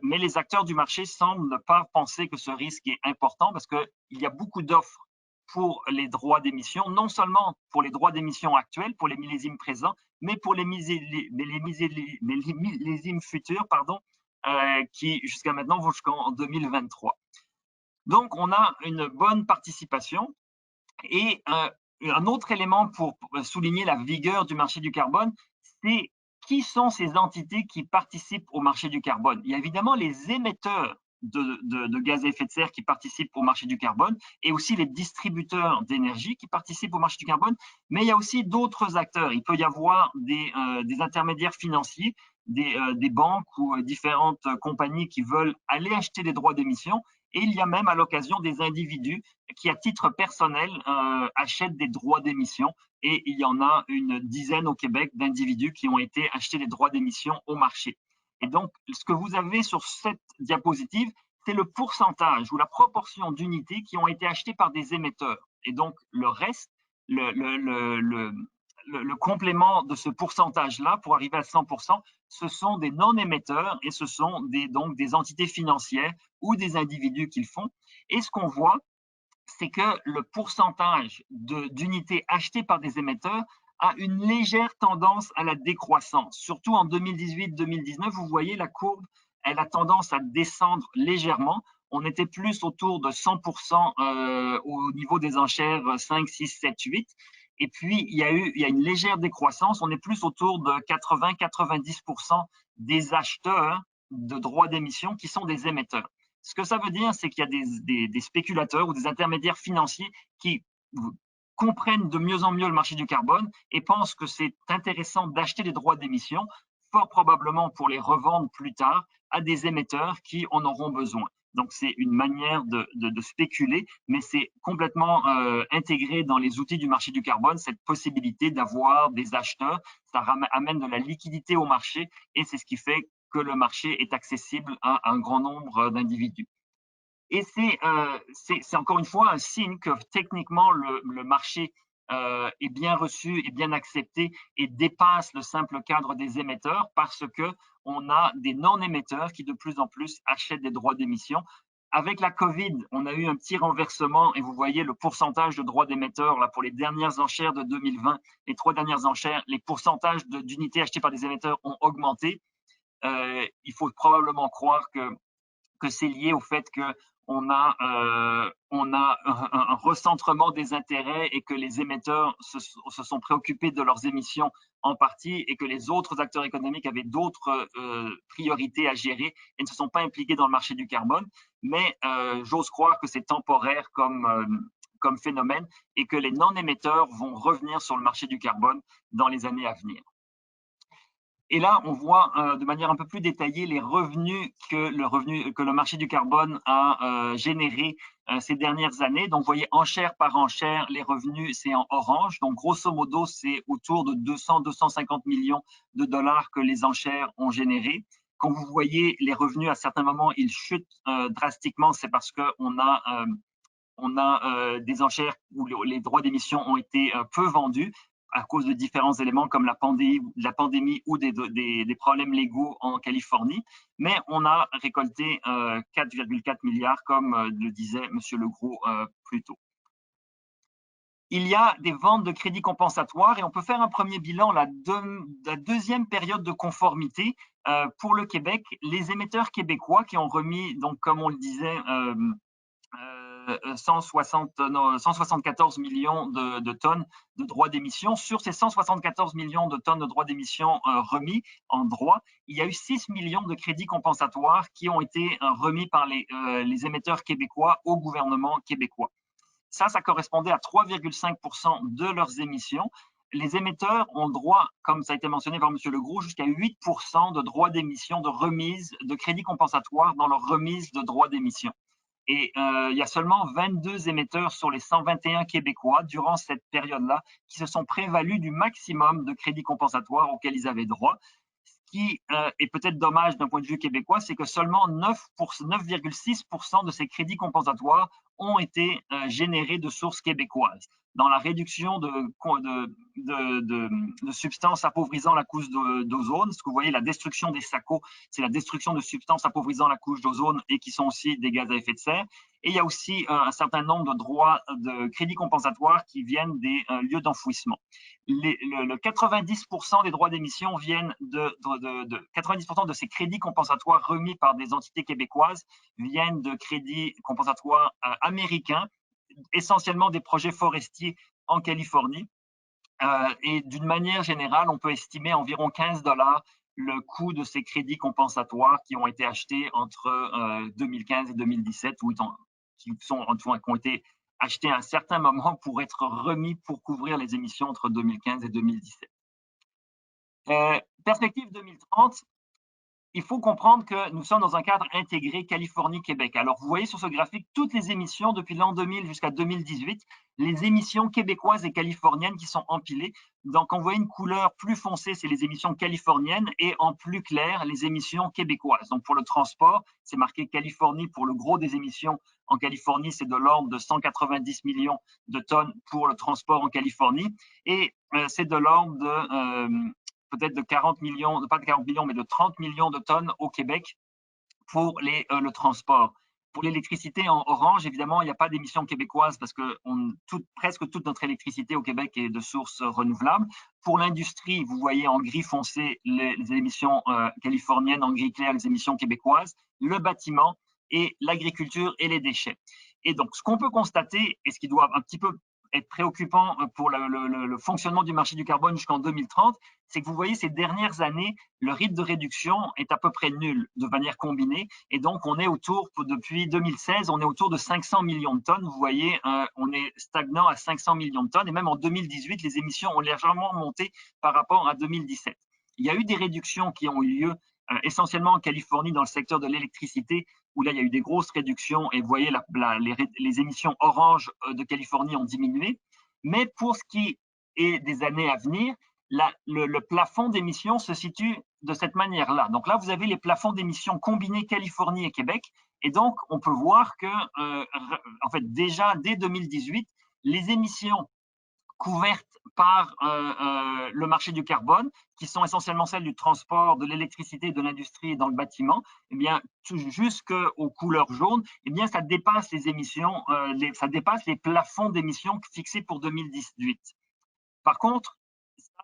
les acteurs du marché semblent ne pas penser que ce risque est important parce qu'il y a beaucoup d'offres pour les droits d'émission, non seulement pour les droits d'émission actuels, pour les millésimes présents, mais pour les millésimes futurs, qui jusqu'à maintenant vont jusqu'en 2023. Donc, on a une bonne participation. Et un autre élément pour souligner la vigueur du marché du carbone, c'est qui sont ces entités qui participent au marché du carbone. Il y a évidemment les émetteurs de gaz à effet de serre qui participent au marché du carbone et aussi les distributeurs d'énergie qui participent au marché du carbone, mais il y a aussi d'autres acteurs. Il peut y avoir des intermédiaires financiers, des banques ou différentes compagnies qui veulent aller acheter des droits d'émission et il y a même à l'occasion des individus qui, à titre personnel, achètent des droits d'émission et il y en a une dizaine au Québec d'individus qui ont été achetés des droits d'émission au marché. Et donc, ce que vous avez sur cette diapositive, c'est le pourcentage ou la proportion d'unités qui ont été achetées par des émetteurs. Et donc, le reste, le complément de ce pourcentage-là, pour arriver à 100%, ce sont des non-émetteurs et ce sont donc des entités financières ou des individus qui le font. Et ce qu'on voit, c'est que le pourcentage d'unités achetées par des émetteurs a une légère tendance à la décroissance. Surtout en 2018-2019, vous voyez la courbe, elle a tendance à descendre légèrement. On était plus autour de 100% au niveau des enchères 5, 6, 7, 8. Et puis, il y a une légère décroissance. On est plus autour de 80-90% des acheteurs de droits d'émission qui sont des émetteurs. Ce que ça veut dire, c'est qu'il y a des spéculateurs ou des intermédiaires financiers qui comprennent de mieux en mieux le marché du carbone et pensent que c'est intéressant d'acheter des droits d'émission, fort probablement pour les revendre plus tard à des émetteurs qui en auront besoin. Donc, c'est une manière de spéculer, mais c'est complètement intégré dans les outils du marché du carbone, cette possibilité d'avoir des acheteurs. Ça amène de la liquidité au marché et c'est ce qui fait que le marché est accessible à un grand nombre d'individus. Et c'est encore une fois un signe que techniquement le marché est bien reçu, est bien accepté et dépasse le simple cadre des émetteurs parce qu'on a des non-émetteurs qui de plus en plus achètent des droits d'émission. Avec la COVID, on a eu un petit renversement et vous voyez le pourcentage de droits d'émetteurs là pour les dernières enchères de 2020, les 3 dernières enchères, les pourcentages d'unités achetées par des émetteurs ont augmenté. Il faut probablement croire que c'est lié au fait que on a un recentrement des intérêts et que les émetteurs se sont préoccupés de leurs émissions en partie et que les autres acteurs économiques avaient d'autres priorités à gérer et ne se sont pas impliqués dans le marché du carbone. Mais j'ose croire que c'est temporaire comme phénomène et que les non-émetteurs vont revenir sur le marché du carbone dans les années à venir. Et là, on voit de manière un peu plus détaillée les revenus que le marché du carbone a générés ces dernières années. Donc, vous voyez, enchère par enchère, les revenus, c'est en orange. Donc, grosso modo, c'est autour de 200-250 millions de dollars que les enchères ont générés. Quand vous voyez les revenus, à certains moments, ils chutent drastiquement. C'est parce qu'on a des enchères où les droits d'émission ont été peu vendus à cause de différents éléments comme la pandémie ou des problèmes légaux en Californie. Mais on a récolté 4,4 milliards, comme le disait M. Legros plus tôt. Il y a des ventes de crédits compensatoires et on peut faire un premier bilan, la deuxième période de conformité pour le Québec. Les émetteurs québécois qui ont remis, donc comme on le disait, 174 millions de tonnes de droits d'émission. Sur ces 174 millions de tonnes de droits d'émission remis en droit, il y a eu 6 millions de crédits compensatoires qui ont été remis par les émetteurs québécois au gouvernement québécois. Ça correspondait à 3,5% de leurs émissions. Les émetteurs ont droit, comme ça a été mentionné par M. Legros, jusqu'à 8% de droits d'émission, de remise de crédits compensatoires dans leur remise de droits d'émission. Et il y a seulement 22 émetteurs sur les 121 québécois durant cette période-là qui se sont prévalus du maximum de crédits compensatoires auxquels ils avaient droit. Ce qui est peut-être dommage d'un point de vue québécois, c'est que seulement 9,6% de ces crédits compensatoires ont été générés de sources québécoises. Dans la réduction de substances appauvrissant la couche d'ozone, ce que vous voyez, la destruction des SACO, c'est la destruction de substances appauvrissant la couche d'ozone et qui sont aussi des gaz à effet de serre. Et il y a aussi un certain nombre de droits de crédits compensatoires qui viennent des lieux d'enfouissement. Le 90% des droits d'émission viennent 90% de ces crédits compensatoires remis par des entités québécoises viennent de crédits compensatoires américains, essentiellement des projets forestiers en Californie. Et d'une manière générale, on peut estimer environ 15 $ le coût de ces crédits compensatoires qui ont été achetés entre 2015 et 2017, qui ont été achetés à un certain moment pour être remis pour couvrir les émissions entre 2015 et 2017. Perspective 2030, il faut comprendre que nous sommes dans un cadre intégré Californie-Québec. Alors, vous voyez sur ce graphique toutes les émissions depuis l'an 2000 jusqu'à 2018, les émissions québécoises et californiennes qui sont empilées. Donc, quand vous voyez une couleur plus foncée, c'est les émissions californiennes et en plus clair, les émissions québécoises. Donc, pour le transport, c'est marqué Californie pour le gros des émissions. En Californie, c'est de l'ordre de 190 millions de tonnes pour le transport en Californie et c'est de l'ordre de peut-être de 40 millions, pas de 40 millions, mais de 30 millions de tonnes au Québec pour le transport. Pour l'électricité en orange, évidemment, il n'y a pas d'émissions québécoises parce que presque toute notre électricité au Québec est de sources renouvelables. Pour l'industrie, vous voyez en gris foncé les émissions californiennes, en gris clair les émissions québécoises, le bâtiment et l'agriculture et les déchets. Et donc, ce qu'on peut constater, et ce qui doit un petit peu être préoccupant pour le fonctionnement du marché du carbone jusqu'en 2030, c'est que vous voyez ces dernières années, le rythme de réduction est à peu près nul de manière combinée. Et donc, on est depuis 2016, on est autour de 500 millions de tonnes. Vous voyez, on est stagnant à 500 millions de tonnes. Et même en 2018, les émissions ont légèrement monté par rapport à 2017. Il y a eu des réductions qui ont eu lieu essentiellement en Californie dans le secteur de l'électricité, où là, il y a eu des grosses réductions et vous voyez, les émissions orange de Californie ont diminué. Mais pour ce qui est des années à venir, le plafond d'émissions se situe de cette manière-là. Donc là, vous avez les plafonds d'émissions combinés Californie et Québec. Et donc, on peut voir que, en fait, déjà dès 2018, les émissions couvertes par le marché du carbone, qui sont essentiellement celles du transport, de l'électricité, de l'industrie et dans le bâtiment, eh bien, jusqu'aux couleurs jaunes, eh bien, ça dépasse les émissions, ça dépasse les plafonds d'émissions fixés pour 2018. Par contre,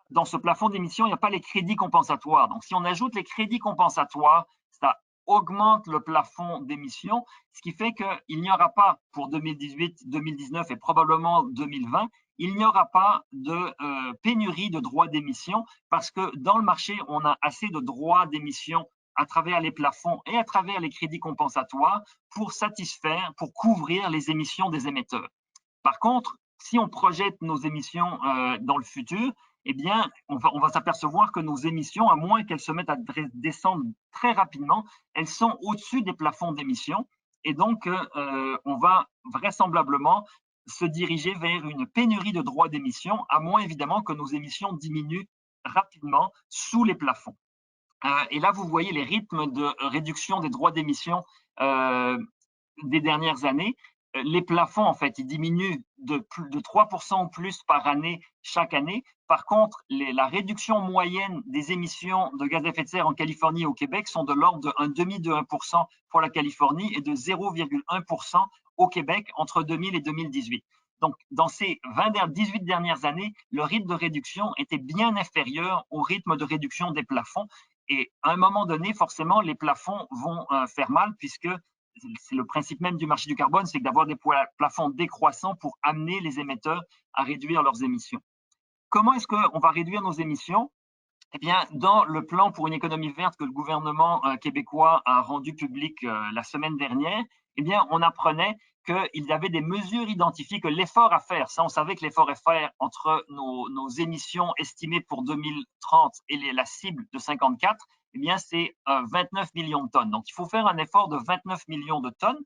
dans ce plafond d'émissions, il n'y a pas les crédits compensatoires. Donc, si on ajoute les crédits compensatoires, ça augmente le plafond d'émissions, ce qui fait qu'il n'y aura pas pour 2018, 2019 et probablement 2020, il n'y aura pas de pénurie de droits d'émission parce que dans le marché, on a assez de droits d'émission à travers les plafonds et à travers les crédits compensatoires pour satisfaire, pour couvrir les émissions des émetteurs. Par contre, si on projette nos émissions dans le futur, eh bien, on va s'apercevoir que nos émissions, à moins qu'elles se mettent à descendre très rapidement, elles sont au-dessus des plafonds d'émissions. Et donc, on va vraisemblablement se diriger vers une pénurie de droits d'émission, à moins évidemment que nos émissions diminuent rapidement sous les plafonds. Et là, vous voyez les rythmes de réduction des droits d'émission des dernières années. Les plafonds, en fait, ils diminuent de 3% ou plus par année chaque année. Par contre, la réduction moyenne des émissions de gaz à effet de serre en Californie et au Québec sont de l'ordre de 1,5% pour la Californie et de 0,1% au Québec entre 2000 et 2018. Donc, dans ces 18 dernières années, le rythme de réduction était bien inférieur au rythme de réduction des plafonds. Et à un moment donné, forcément, les plafonds vont faire mal puisque c'est le principe même du marché du carbone, c'est d'avoir des plafonds décroissants pour amener les émetteurs à réduire leurs émissions. Comment est-ce qu'on va réduire nos émissions? Eh bien, dans le plan pour une économie verte que le gouvernement québécois a rendu public la semaine dernière, eh bien, on apprenait qu'il y avait des mesures identifiées, que l'effort à faire, ça on savait que l'effort à faire entre nos émissions estimées pour 2030 et la cible de 54, eh bien, c'est 29 millions de tonnes. Donc, il faut faire un effort de 29 millions de tonnes.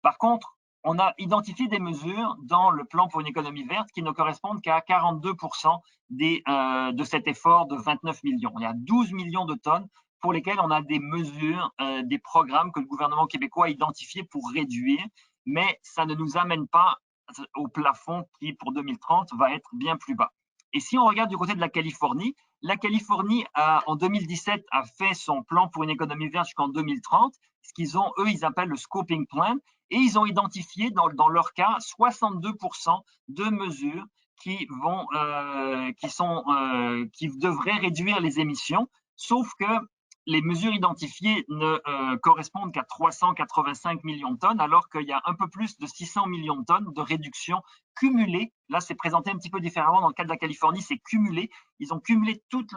Par contre, on a identifié des mesures dans le plan pour une économie verte qui ne correspondent qu'à 42% de cet effort de 29 millions. Il y a 12 millions de tonnes pour lesquelles on a des mesures, des programmes que le gouvernement québécois a identifiés pour réduire, mais ça ne nous amène pas au plafond qui, pour 2030, va être bien plus bas. Et si on regarde du côté de la Californie en 2017, a fait son plan pour une économie verte jusqu'en 2030. Ce qu'ils ont, eux, ils appellent le scoping plan. Et ils ont identifié, dans leur cas, 62% de mesures qui devraient réduire les émissions, sauf que les mesures identifiées ne correspondent qu'à 385 millions de tonnes, alors qu'il y a un peu plus de 600 millions de tonnes de réduction cumulée. Là, c'est présenté un petit peu différemment dans le cas de la Californie, c'est cumulé. Ils ont cumulé toutes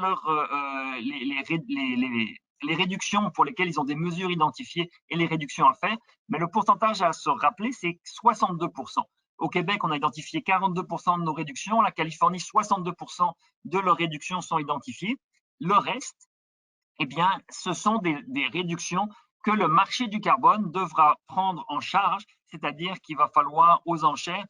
les réductions pour lesquelles ils ont des mesures identifiées et les réductions à faire. Mais le pourcentage à se rappeler, c'est 62%. Au Québec, on a identifié 42% de nos réductions. La Californie, 62% de leurs réductions sont identifiées. Le reste, eh bien, ce sont des réductions que le marché du carbone devra prendre en charge, c'est-à-dire qu'il va falloir aux enchères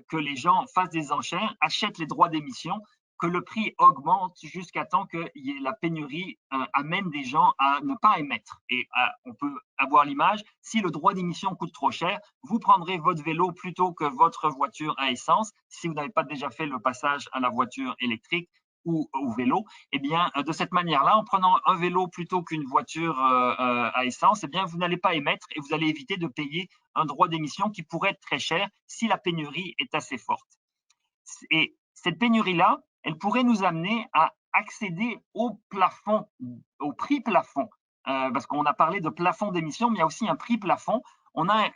que les gens fassent des enchères, achètent les droits d'émission, que le prix augmente jusqu'à temps que la pénurie amène des gens à ne pas émettre. Et on peut avoir l'image, si le droit d'émission coûte trop cher, vous prendrez votre vélo plutôt que votre voiture à essence. Si vous n'avez pas déjà fait le passage à la voiture électrique, ou au vélo, eh bien, de cette manière-là, en prenant un vélo plutôt qu'une voiture à essence, eh bien, vous n'allez pas émettre et vous allez éviter de payer un droit d'émission qui pourrait être très cher si la pénurie est assez forte. Et cette pénurie-là, elle pourrait nous amener à accéder au plafond, au prix plafond, parce qu'on a parlé de plafond d'émission, mais il y a aussi un prix plafond. On a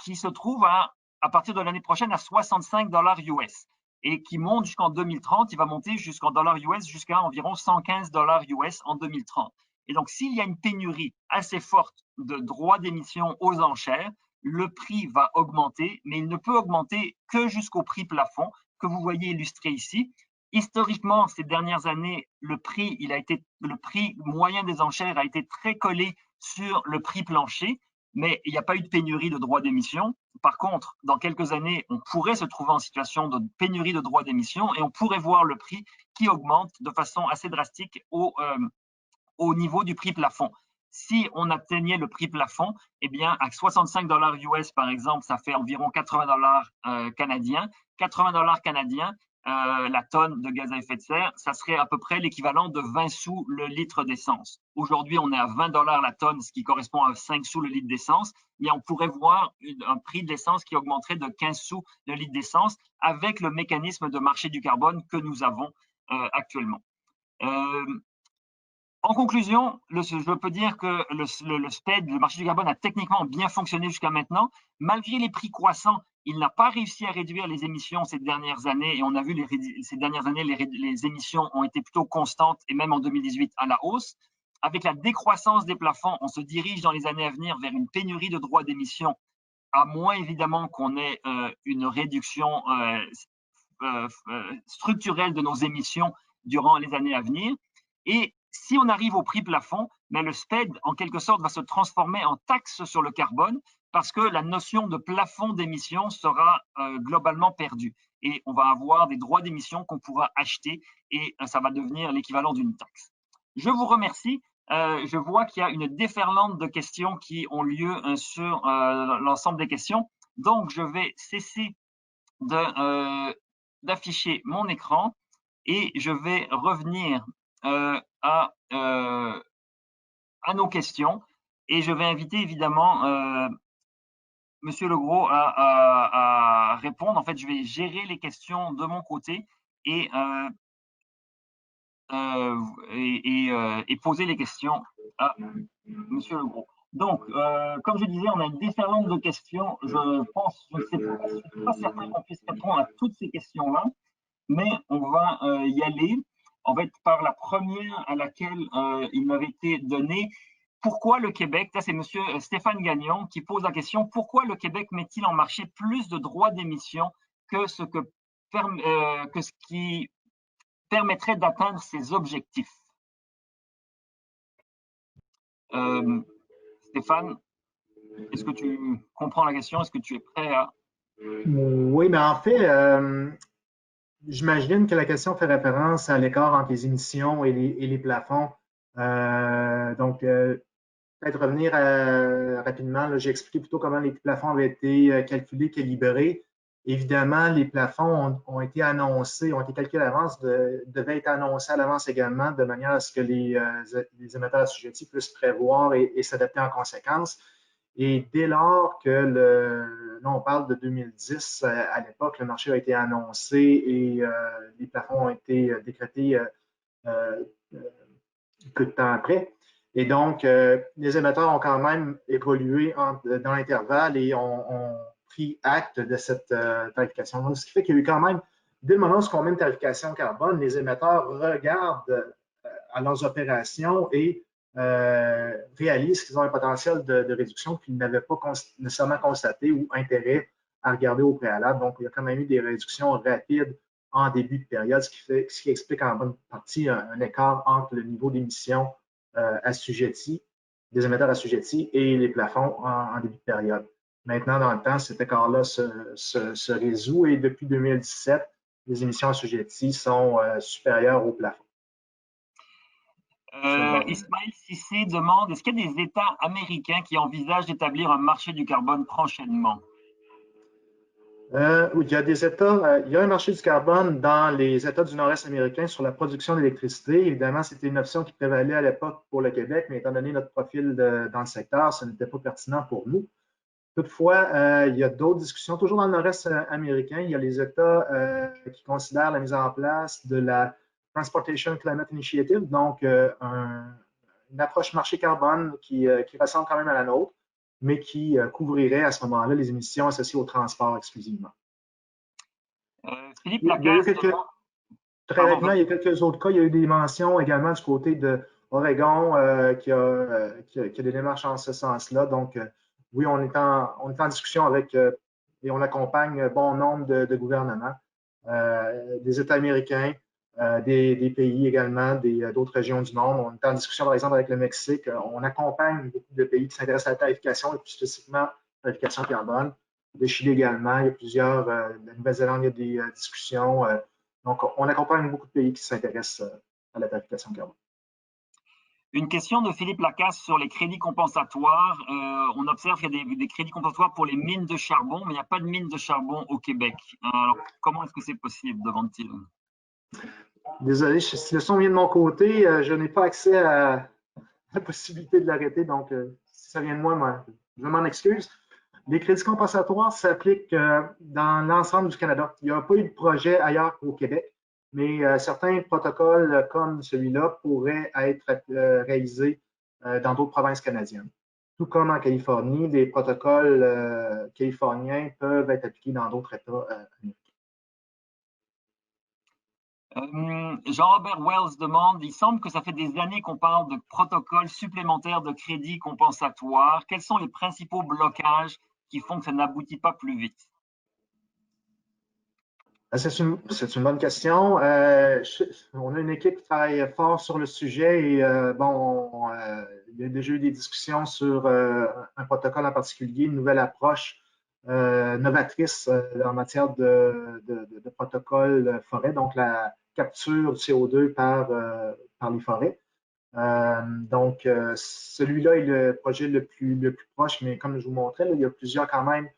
qui se trouve à partir de l'année prochaine à 65 $ US et qui monte jusqu'en 2030. Il va monter jusqu'en dollars US jusqu'à environ 115 $ US en 2030. Et donc, s'il y a une pénurie assez forte de droits d'émission aux enchères, le prix va augmenter, mais il ne peut augmenter que jusqu'au prix plafond que vous voyez illustré ici. Historiquement, ces dernières années, le prix moyen des enchères a été très collé sur le prix plancher, mais il n'y a pas eu de pénurie de droits d'émission. Par contre, dans quelques années, on pourrait se trouver en situation de pénurie de droits d'émission et on pourrait voir le prix qui augmente de façon assez drastique au niveau du prix plafond. Si on atteignait le prix plafond, eh bien, à 65 $ US, par exemple, ça fait environ 80 $ canadiens. 80 $ canadiens, la tonne de gaz à effet de serre, ça serait à peu près l'équivalent de 20 sous le litre d'essence. Aujourd'hui, on est à 20 $ la tonne, ce qui correspond à 5 sous le litre d'essence, mais on pourrait voir un prix de l'essence qui augmenterait de 15 sous le litre d'essence avec le mécanisme de marché du carbone que nous avons actuellement. En conclusion, je peux dire que le SPED, le marché du carbone, a techniquement bien fonctionné jusqu'à maintenant. Malgré les prix croissants, il n'a pas réussi à réduire les émissions ces dernières années. Et on a vu ces dernières années, les émissions ont été plutôt constantes et même en 2018 à la hausse. Avec la décroissance des plafonds, on se dirige dans les années à venir vers une pénurie de droits d'émission, à moins évidemment qu'on ait une réduction structurelle de nos émissions durant les années à venir. Et si on arrive au prix plafond, mais le SPED, en quelque sorte, va se transformer en taxe sur le carbone parce que la notion de plafond d'émission sera globalement perdue. Et on va avoir des droits d'émission qu'on pourra acheter et ça va devenir l'équivalent d'une taxe. Je vous remercie. Je vois qu'il y a une déferlante de questions qui ont lieu sur l'ensemble des questions. Donc, je vais cesser d'afficher mon écran et je vais revenir à nos questions et je vais inviter évidemment Monsieur Legros à répondre. En fait, je vais gérer les questions de mon côté et poser les questions à Monsieur Legros. Donc, comme je disais, on a une déferlante de questions. Je ne suis pas certain qu'on puisse répondre à toutes ces questions-là, mais on va y aller. En fait, par la première à laquelle il m'avait été donné. Pourquoi le Québec, là c'est Monsieur Stéphane Gagnon qui pose la question, pourquoi le Québec met-il en marché plus de droits d'émission que ce qui permettrait d'atteindre ses objectifs? Stéphane, est-ce que tu comprends la question? Est-ce que tu es prêt à… Oui, mais en fait, j'imagine que la question fait référence à l'écart entre les émissions et les plafonds. Donc, peut-être revenir rapidement, j'ai expliqué plutôt comment les plafonds avaient été calculés, calibrés. Évidemment, les plafonds ont été annoncés, ont été calculés à l'avance, devaient être annoncés à l'avance également, de manière à ce que les émetteurs assujettis puissent prévoir et s'adapter en conséquence. Et dès lors que là, on parle de 2010, à l'époque, le marché a été annoncé et les plafonds ont été décrétés peu de temps après. Et donc, les émetteurs ont quand même évolué dans l'intervalle et ont pris acte de cette tarification. Donc, ce qui fait qu'il y a eu quand même, dès le moment où on met une tarification carbone, les émetteurs regardent à leurs opérations et réalisent qu'ils ont un potentiel de réduction qu'ils n'avaient pas nécessairement constaté ou intérêt à regarder au préalable. Donc, il y a quand même eu des réductions rapides en début de période, ce qui explique en bonne partie un écart entre le niveau d'émission assujettis, des émetteurs assujettis et les plafonds en début de période. Maintenant, dans le temps, cet écart-là se résout et depuis 2017, les émissions assujetties sont supérieures aux plafonds. Ismaël Cissé demande, est-ce qu'il y a des États américains qui envisagent d'établir un marché du carbone prochainement? Oui, il y a des États, il y a un marché du carbone dans les États du Nord-Est américain sur la production d'électricité. Évidemment, c'était une option qui prévalait à l'époque pour le Québec, mais étant donné notre profil dans le secteur, ce n'était pas pertinent pour nous. Toutefois, il y a d'autres discussions, toujours dans le Nord-Est américain. Il y a les États qui considèrent la mise en place de la Transportation Climate Initiative, donc une approche marché carbone qui ressemble quand même à la nôtre, mais qui couvrirait à ce moment-là les émissions associées au transport exclusivement. Philippe Lacasse. Très rapidement, il y a quelques autres cas. Il y a eu des mentions également du côté de Oregon qui a des démarches en ce sens-là. Donc, oui, on est en discussion avec et on accompagne bon nombre de gouvernements, des États américains, des pays également, d'autres régions du monde. On est en discussion, par exemple, avec le Mexique. On accompagne beaucoup de pays qui s'intéressent à la tarification et plus spécifiquement à la tarification carbone. Le Chili également, il y a plusieurs, la Nouvelle-Zélande, il y a des discussions. Donc, on accompagne beaucoup de pays qui s'intéressent à la tarification carbone. Une question de Philippe Lacasse sur les crédits compensatoires. On observe qu'il y a des crédits compensatoires pour les mines de charbon, mais il n'y a pas de mines de charbon au Québec. Alors, comment est-ce que c'est possible, demande-t-il? Désolé, si le son vient de mon côté, je n'ai pas accès à la possibilité de l'arrêter. Donc, si ça vient de moi, je m'en excuse. Les crédits compensatoires s'appliquent dans l'ensemble du Canada. Il n'y a pas eu de projet ailleurs qu'au Québec. mais certains protocoles comme celui-là pourraient être réalisés dans d'autres provinces canadiennes. Tout comme en Californie, les protocoles californiens peuvent être appliqués dans d'autres États américains. Jean-Robert Wells demande, il semble que ça fait des années qu'on parle de protocoles supplémentaires de crédit compensatoire. Quels sont les principaux blocages qui font que ça n'aboutit pas plus vite? C'est une bonne question. On a une équipe qui travaille fort sur le sujet et il y a déjà eu des discussions sur un protocole en particulier, une nouvelle approche novatrice en matière de protocole forêt, donc la capture du CO2 par les forêts. Celui-là est le projet le plus proche, mais comme je vous montrais, là, il y a plusieurs quand même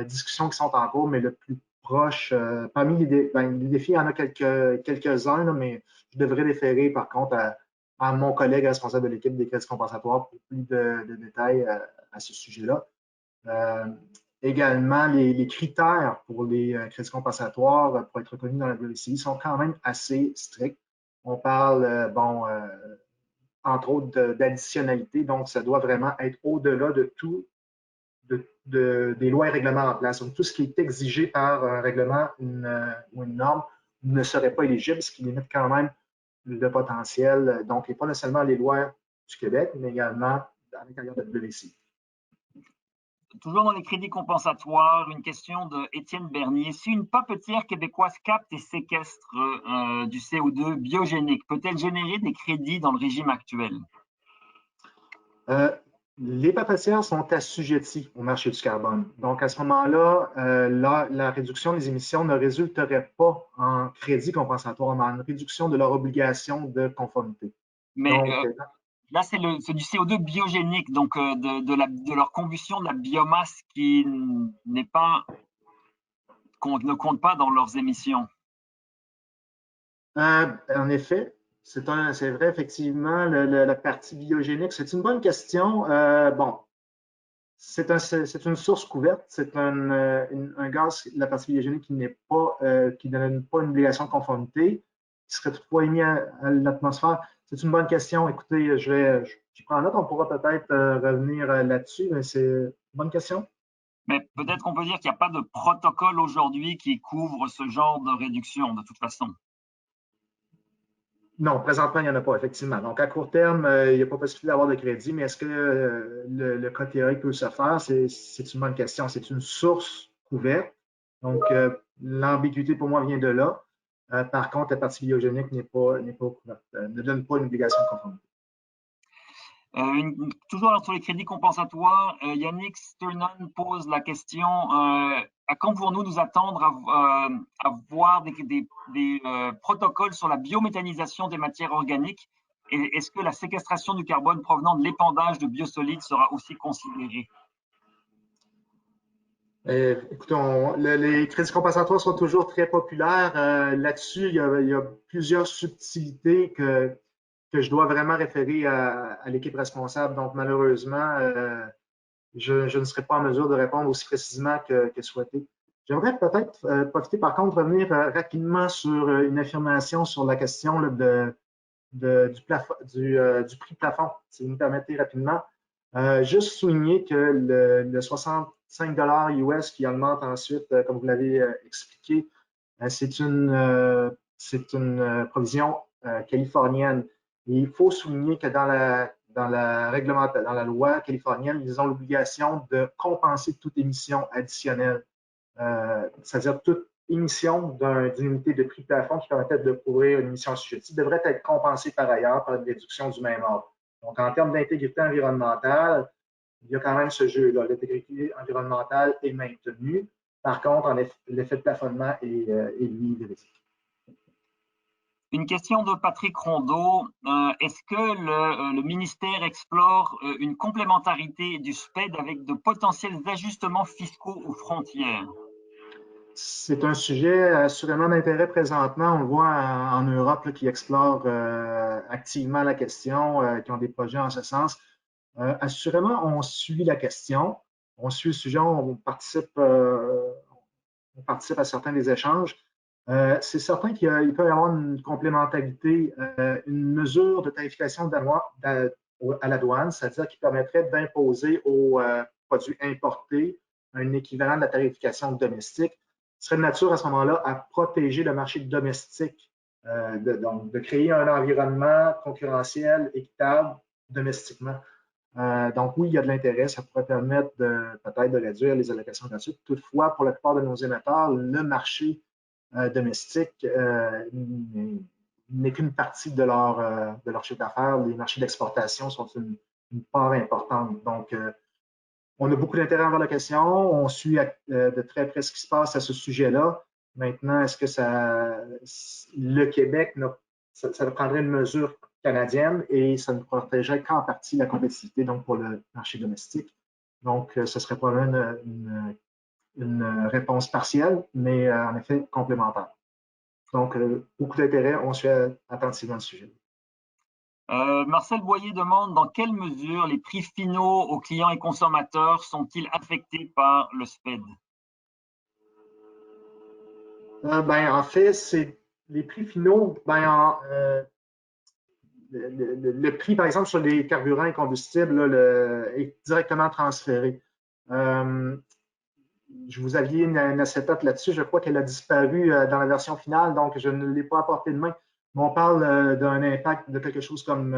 discussions qui sont en cours, mais le plus proche, parmi les défis, il y en a quelques-uns, mais je devrais référer par contre à mon collègue responsable de l'équipe des crédits compensatoires pour plus de détails à ce sujet-là. Également, les critères pour les crédits compensatoires pour être reconnus dans la WCI sont quand même assez stricts. On parle, entre autres, d'additionnalité, donc ça doit vraiment être au-delà de tout, des lois et règlements en place. Donc, tout ce qui est exigé par un règlement ou une norme ne serait pas éligible, ce qui limite quand même le potentiel. Donc, et pas nécessairement les lois du Québec, mais également à l'intérieur de la WCI. Toujours dans les crédits compensatoires, une question de Étienne Bernier. Si une papetière québécoise capte et séquestre du CO2 biogénique, peut-elle générer des crédits dans le régime actuel? Les papetières sont assujetties au marché du carbone. Donc, à ce moment-là, la réduction des émissions ne résulterait pas en crédit compensatoire, mais en une réduction de leur obligation de conformité. Mais donc, là, c'est du CO2 biogénique, donc de leur combustion de la biomasse qui ne compte pas dans leurs émissions. En effet, c'est vrai, effectivement, la partie biogénique, c'est une bonne question. C'est une source couverte, c'est un gaz, la partie biogénique qui ne donne pas une obligation de conformité, qui serait toutefois émis à l'atmosphère. C'est une bonne question. Écoutez, je prends note, on pourra peut-être revenir là-dessus, mais c'est une bonne question. Mais peut-être qu'on peut dire qu'il n'y a pas de protocole aujourd'hui qui couvre ce genre de réduction, de toute façon. Non, présentement, il n'y en a pas, effectivement. Donc, à court terme, il n'y a pas possibilité d'avoir de crédit, mais est-ce que le cas théorique peut se faire? C'est une bonne question. C'est une source couverte. Donc, l'ambiguïté pour moi vient de là. Par contre, la partie biogénique n'est pas couverte, ne donne pas une obligation de conformité. Toujours sur les crédits compensatoires, Yannick Sternon pose la question à quand pouvons-nous nous attendre à voir des protocoles sur la biométhanisation des matières organiques, et est-ce que la séquestration du carbone provenant de l'épandage de biosolides sera aussi considérée? Écoutez, les crédits compensatoires sont toujours très populaires. Là-dessus, il y a plusieurs subtilités que je dois vraiment référer à l'équipe responsable. Donc, malheureusement, je ne serai pas en mesure de répondre aussi précisément que souhaité. J'aimerais peut-être profiter, par contre, revenir rapidement sur une affirmation sur la question là, du prix plafond, si vous me permettez rapidement. Juste souligner que le 65 US qui augmente ensuite, comme vous l'avez expliqué, c'est une provision californienne. Et il faut souligner que dans la loi californienne, ils ont l'obligation de compenser toute émission additionnelle, c'est-à-dire toute émission d'une unité de prix plafond qui permettait de couvrir une émission assujettie devrait être compensée par ailleurs par une réduction du même ordre. Donc, en termes d'intégrité environnementale, il y a quand même ce jeu-là. L'intégrité environnementale est maintenue. Par contre, l'effet de plafonnement est lui vérifié. Une question de Patrick Rondeau. Est-ce que le ministère explore une complémentarité du SPED avec de potentiels ajustements fiscaux aux frontières? C'est un sujet assurément d'intérêt présentement. On le voit en Europe là, qui explorent activement la question, qui ont des projets en ce sens. Assurément, on suit la question, on suit le sujet, on participe à certains des échanges. C'est certain qu'il peut y avoir une complémentarité, une mesure de tarification à la douane, c'est-à-dire qui permettrait d'imposer aux produits importés un équivalent de la tarification domestique, serait de nature à ce moment-là à protéger le marché domestique, donc de créer un environnement concurrentiel équitable domestiquement. Donc oui, il y a de l'intérêt, ça pourrait permettre peut-être de réduire les allocations gratuites. Toutefois, pour la plupart de nos émetteurs, le marché domestique n'est qu'une partie de leur chiffre d'affaires. Les marchés d'exportation sont une part importante. Donc, on a beaucoup d'intérêt envers la question. On suit de très près ce qui se passe à ce sujet-là. Maintenant, est-ce que le Québec, ça prendrait une mesure canadienne et ça ne protégerait qu'en partie la compétitivité, donc pour le marché domestique. Donc, ce serait probablement une réponse partielle, mais en effet complémentaire. Donc, beaucoup d'intérêt. On suit attentivement le sujet. Marcel Boyer demande dans quelle mesure les prix finaux aux clients et consommateurs sont-ils affectés par le SPED? En fait, c'est les prix finaux. Le prix, par exemple, sur les carburants et combustibles là, est directement transféré. Je vous aviez une acétate là-dessus. Je crois qu'elle a disparu dans la version finale, donc je ne l'ai pas apporté de main. Mais on parle d'un impact de quelque chose comme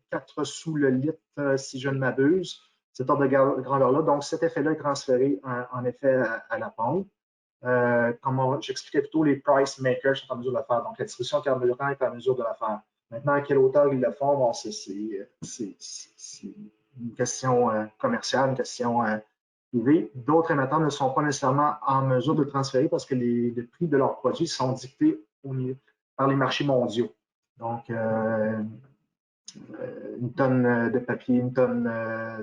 4 sous le litre, si je ne m'abuse, cet ordre de grandeur-là. Donc, cet effet-là est transféré en effet à la pompe. Comme j'expliquais plutôt, les price makers sont en mesure de le faire. Donc, la distribution carburant est en mesure de le faire. Maintenant, à quelle hauteur ils le font, bon, c'est une question commerciale, une question privée. D'autres émetteurs ne sont pas nécessairement en mesure de le transférer parce que les prix de leurs produits sont dictés par les marchés mondiaux. Donc, une tonne de papier, une tonne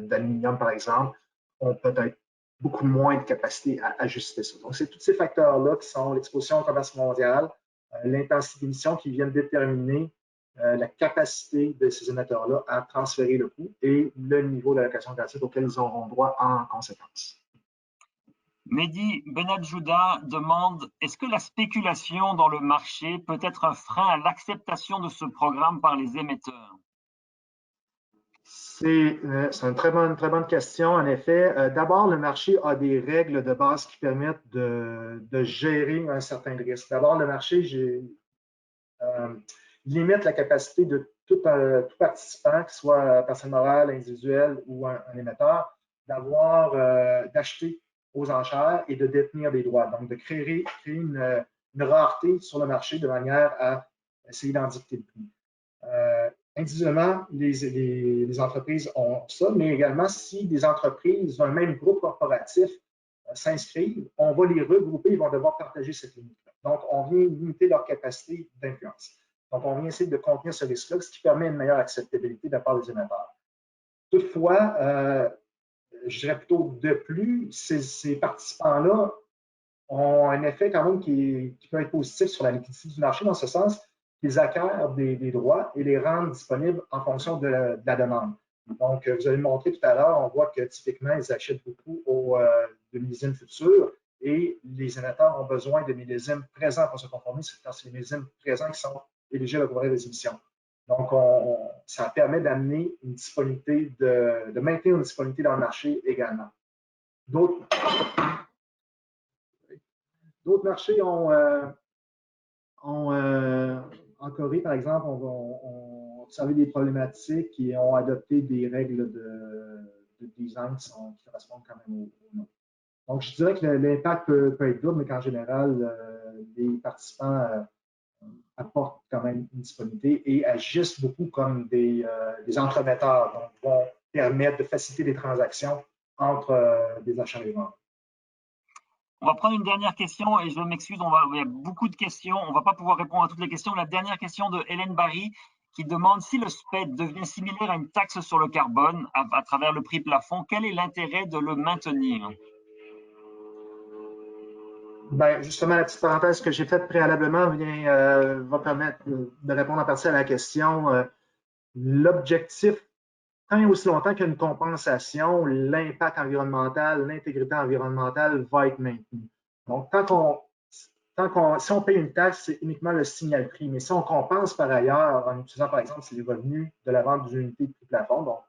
d'aluminium, par exemple, ont peut-être beaucoup moins de capacité à ajuster ça. Donc, c'est tous ces facteurs-là qui sont l'exposition au commerce mondial, l'intensité d'émission qui viennent déterminer la capacité de ces émetteurs-là à transférer le coût et le niveau d'allocation gratuite auquel ils auront droit en conséquence. Mehdi Benadjouda demande est-ce que la spéculation dans le marché peut être un frein à l'acceptation de ce programme par les émetteurs? C'est une très bonne question, en effet. D'abord, le marché a des règles de base qui permettent de gérer un certain risque. D'abord, le marché limite la capacité de tout participant, qu'il soit personne morale, individuelle ou un émetteur, d'acheter aux enchères et de détenir des droits. Donc, de créer une rareté sur le marché de manière à essayer d'en dicter le prix. Individuellement, les entreprises ont ça, mais également si des entreprises d'un même groupe corporatif s'inscrivent, on va les regrouper, ils vont devoir partager cette limite-là. Donc, on vient limiter leur capacité d'influence. Donc, on vient essayer de contenir ce risque-là, ce qui permet une meilleure acceptabilité de la part des émetteurs. Toutefois, je dirais plutôt de plus, ces participants-là ont un effet quand même qui peut être positif sur la liquidité du marché, dans ce sens qu'ils acquièrent des droits et les rendent disponibles en fonction de la demande. Donc, vous avez montré tout à l'heure, on voit que typiquement, ils achètent beaucoup de millésimes futurs et les émetteurs ont besoin de millésimes présents pour se conformer, car c'est les millésimes présents qui sont éligibles à couvrir les émissions. Donc, ça permet d'amener une disponibilité, de maintenir une disponibilité dans le marché également. D'autres marchés en Corée, par exemple, ont observé des problématiques et ont adopté des règles de design qui correspondent quand même au nom. Donc, je dirais que l'impact peut être double, mais qu'en général, les participants apportent quand même une disponibilité et agissent beaucoup comme des entremetteurs, donc vont permettre de faciliter les transactions entre des achats et des ventes. On va prendre une dernière question et je m'excuse, il y a beaucoup de questions. On ne va pas pouvoir répondre à toutes les questions. La dernière question de Hélène Barry qui demande si le SPED devient similaire à une taxe sur le carbone à travers le prix plafond, quel est l'intérêt de le maintenir? Justement, la petite parenthèse que j'ai faite préalablement va permettre de répondre en partie à la question. L'objectif, tant et aussi longtemps qu'il y a une compensation, l'impact environnemental, l'intégrité environnementale va être maintenue. Donc, si on paye une taxe, c'est uniquement le signal prix. Mais si on compense par ailleurs en utilisant, par exemple, les revenus de la vente d'une unité de prix plafond, donc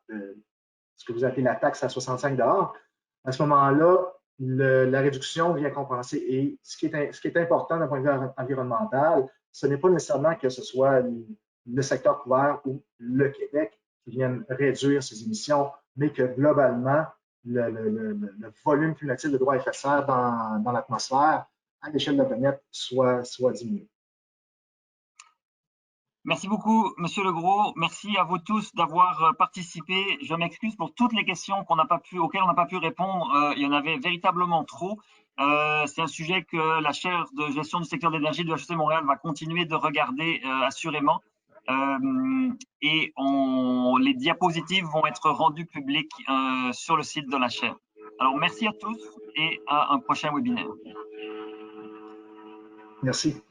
ce que vous appelez la taxe à 65 à ce moment-là, la réduction vient compenser. Et ce qui est important d'un point de vue environnemental, ce n'est pas nécessairement que ce soit le secteur couvert ou le Québec qui viennent réduire ses émissions, mais que globalement, le volume cumulatif de droits à effet de serre dans l'atmosphère à l'échelle de la planète soit diminué. Merci beaucoup, Monsieur Legros. Merci à vous tous d'avoir participé. Je m'excuse pour toutes les questions auxquelles on n'a pas pu répondre. Il y en avait véritablement trop. C'est un sujet que la chaire de gestion du secteur de l'énergie de HEC Montréal va continuer de regarder assurément. Et les diapositives vont être rendues publiques sur le site de la chaire. Alors, merci à tous et à un prochain webinaire. Merci.